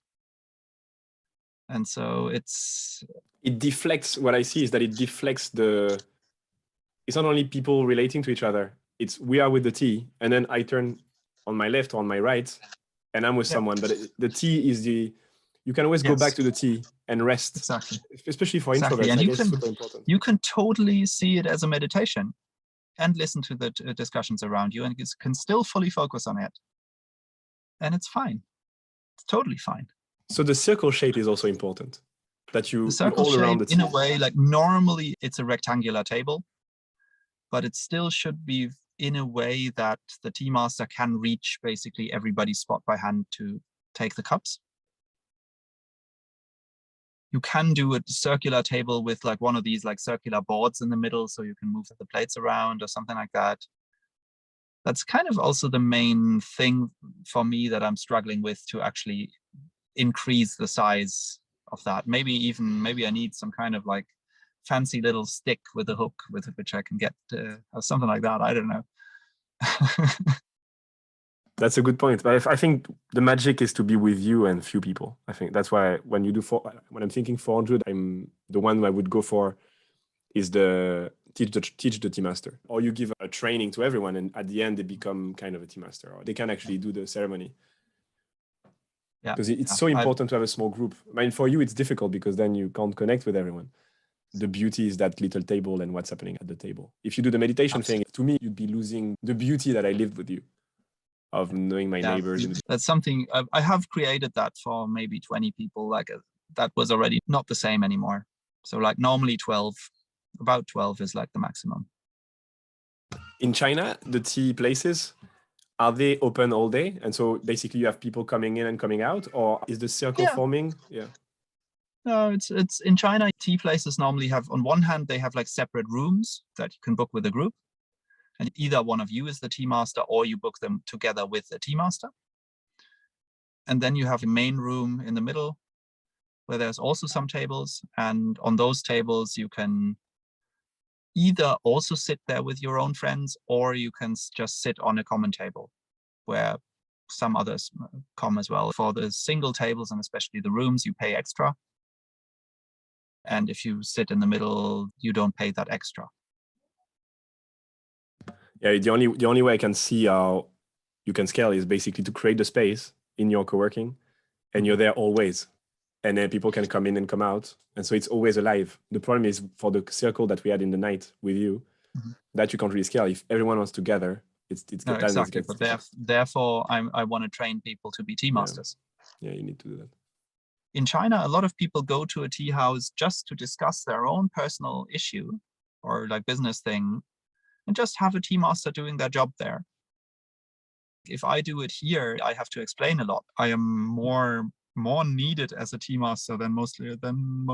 Speaker 2: And so it
Speaker 3: deflects, what I see is that it deflects it's not only people relating to each other, it's we are with the tea, and then I turn on my left or on my right, and I'm with someone, but the tea is you can always go back to the tea and rest.
Speaker 2: Exactly.
Speaker 3: Especially for
Speaker 2: Exactly.
Speaker 3: introverts,
Speaker 2: And
Speaker 3: I guess it's super important.
Speaker 2: You can totally see it as a meditation and listen to the discussions around you, and you can still fully focus on it. And it's fine. It's totally fine.
Speaker 3: So the circle shape is also important. That you're all around the tea.
Speaker 2: In a way, like normally it's a rectangular table, but it still should be in a way that the tea master can reach basically everybody's spot by hand to take the cups. You can do a circular table with like one of these like circular boards in the middle, so you can move the plates around or something like that. That's kind of also the main thing for me that I'm struggling with to actually increase the size of that. Maybe I need some kind of like fancy little stick with a hook with which I can get or something like that. I don't know.
Speaker 3: That's a good point. But I think the magic is to be with you and few people. I think that's why when I'm thinking 400, I'm the one I would go for is the teach the tea master, or you give a training to everyone, and at the end they become kind of a tea master, or they can actually do the ceremony. Yeah, because it's so important to have a small group. I mean, for you it's difficult because then you can't connect with everyone. The beauty is that little table and what's happening at the table. If you do the meditation thing, to me you'd be losing the beauty that I lived with you, of knowing my neighbors.
Speaker 2: That's something I have created that for maybe 20 people. Like that was already not the same anymore. So like normally about 12 is like the maximum.
Speaker 3: In China, the tea places, are they open all day? And so basically you have people coming in and coming out, or is the circle forming? Yeah.
Speaker 2: No, it's in China, tea places normally have, on one hand, they have like separate rooms that you can book with a group. And either one of you is the tea master, or you book them together with the tea master. And then you have a main room in the middle where there's also some tables. And on those tables, you can either also sit there with your own friends, or you can just sit on a common table where some others come as well. For the single tables, and especially the rooms, you pay extra. And if you sit in the middle, you don't pay that extra.
Speaker 3: Yeah, the only way I can see how you can scale is basically to create the space in your co-working, and you're there always. And then people can come in and come out. And so it's always alive. The problem is for the circle that we had in the night with you, that you can't really scale. If everyone was together, it's
Speaker 2: no, exactly. But therefore, I want to train people to be tea masters.
Speaker 3: Yeah, you need to do that.
Speaker 2: In China, a lot of people go to a tea house just to discuss their own personal issue or like business thing, and just have a tea master doing their job there. If I do it here, I have to explain a lot. I am more needed as a tea master than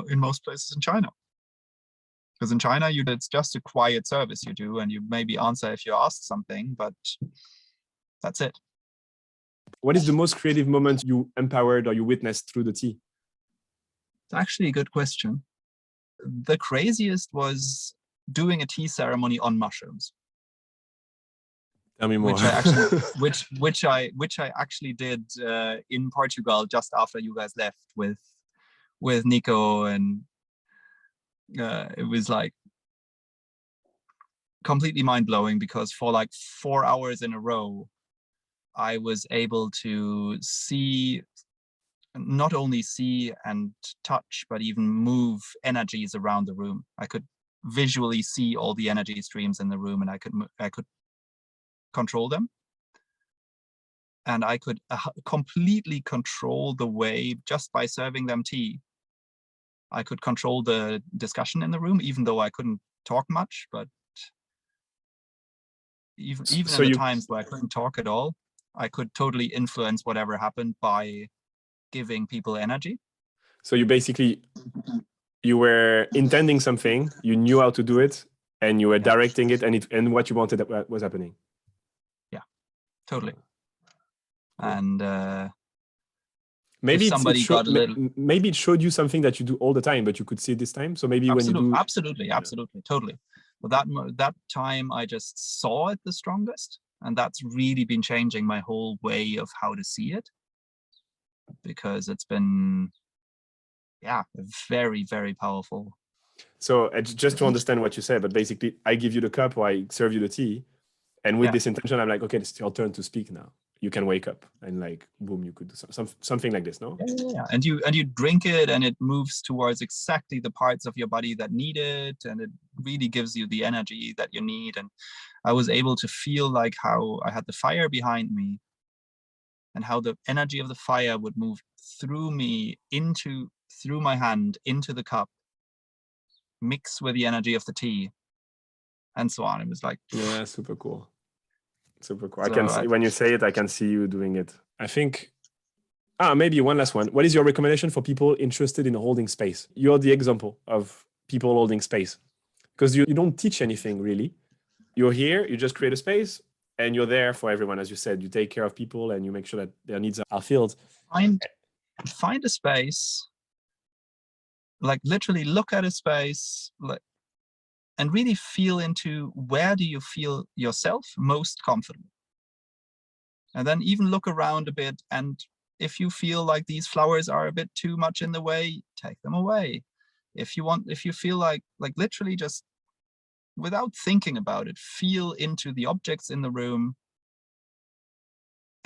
Speaker 2: in most places in China. Because in China, it's just a quiet service you do, and you maybe answer if you're asked something, but that's it.
Speaker 3: What is the most creative moment you empowered or you witnessed through the tea?
Speaker 2: It's actually a good question. The craziest was doing a tea ceremony on mushrooms.
Speaker 3: Tell me more.
Speaker 2: Which I actually did in Portugal just after you guys left with Nico, and it was like completely mind-blowing, because for like 4 hours in a row I was able to see, not only see and touch, but even move energies around the room. I could visually see all the energy streams in the room, and I could control them. And I could completely control the way, just by serving them tea, I could control the discussion in the room, even though I couldn't talk much. But even
Speaker 3: So
Speaker 2: in the times where I couldn't talk at all, I could totally influence whatever happened by giving people energy.
Speaker 3: So you were intending something, you knew how to do it, and you were directing it, and what you wanted was happening.
Speaker 2: Yeah, totally. And
Speaker 3: maybe
Speaker 2: maybe
Speaker 3: it showed you something that you do all the time, but you could see it this time. So maybe when you do,
Speaker 2: absolutely, totally. But that time I just saw it the strongest, and that's really been changing my whole way of how to see it, because it's been, very, very powerful.
Speaker 3: So just to understand what you said, but basically I give you the cup or I serve you the tea, and with this intention, I'm like, okay, it's your turn to speak now. You can wake up, and like, boom, you could do something like this, no?
Speaker 2: Yeah. And you drink it, and it moves towards exactly the parts of your body that need it, and it really gives you the energy that you need. And I was able to feel like how I had the fire behind me, and how the energy of the fire would move through me, through my hand into the cup, mix with the energy of the tea, and so on. It was like,
Speaker 3: yeah, super cool. Super cool.
Speaker 2: So
Speaker 3: I can see, when you say it, I can see you doing it. I think, maybe one last one. What is your recommendation for people interested in holding space? You're the example of people holding space, because you don't teach anything really. You're here, you just create a space, and you're there for everyone. As you said, you take care of people and you make sure that their needs are filled.
Speaker 2: Find a space, like literally look at a space, and really feel into where do you feel yourself most comfortable. And then even look around a bit, and if you feel like these flowers are a bit too much in the way, take them away. If you feel like literally just without thinking about it, feel into the objects in the room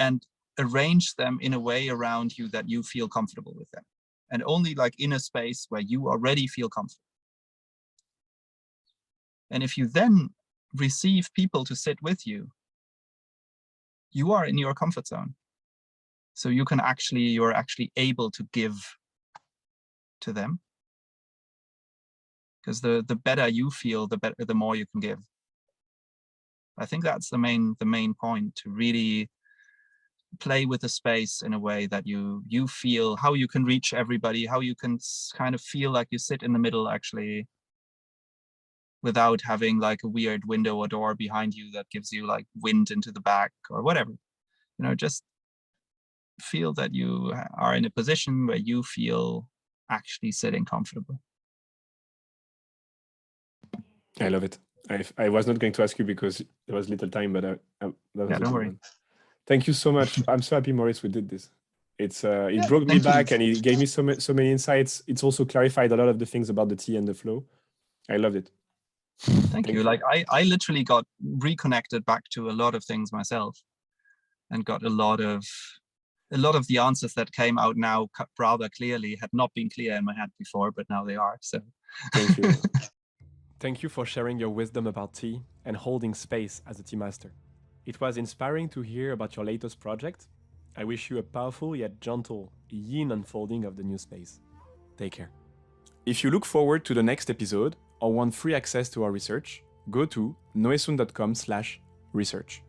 Speaker 2: and arrange them in a way around you that you feel comfortable with them, and only like in a space where you already feel comfortable. And if you then receive people to sit with you, you are in your comfort zone. So you're actually able to give to them. Because the better you feel, the more you can give. I think that's the main point, to really play with the space in a way that you feel how you can reach everybody, how you can kind of feel like you sit in the middle actually, without having like a weird window or door behind you that gives you like wind into the back or whatever. Just feel that you are in a position where you feel actually sitting comfortable.
Speaker 3: I love it. I was not going to ask you because there was little time, but that was a
Speaker 2: Don't worry.
Speaker 3: one. Thank you so much. I'm so happy, Moritz, we did this. It brought me back, and it gave me so many insights. It's also clarified a lot of the things about the tea and the flow. I loved it.
Speaker 2: Thank you. Like I literally got reconnected back to a lot of things myself, and got a lot of the answers that came out now rather clearly had not been clear in my head before, but now they are. So
Speaker 3: thank you.
Speaker 1: Thank you for sharing your wisdom about tea and holding space as a tea master. It was inspiring to hear about your latest project. I wish you a powerful yet gentle yin unfolding of the new space. Take care. If you look forward to the next episode or want free access to our research, go to noesun.com/research.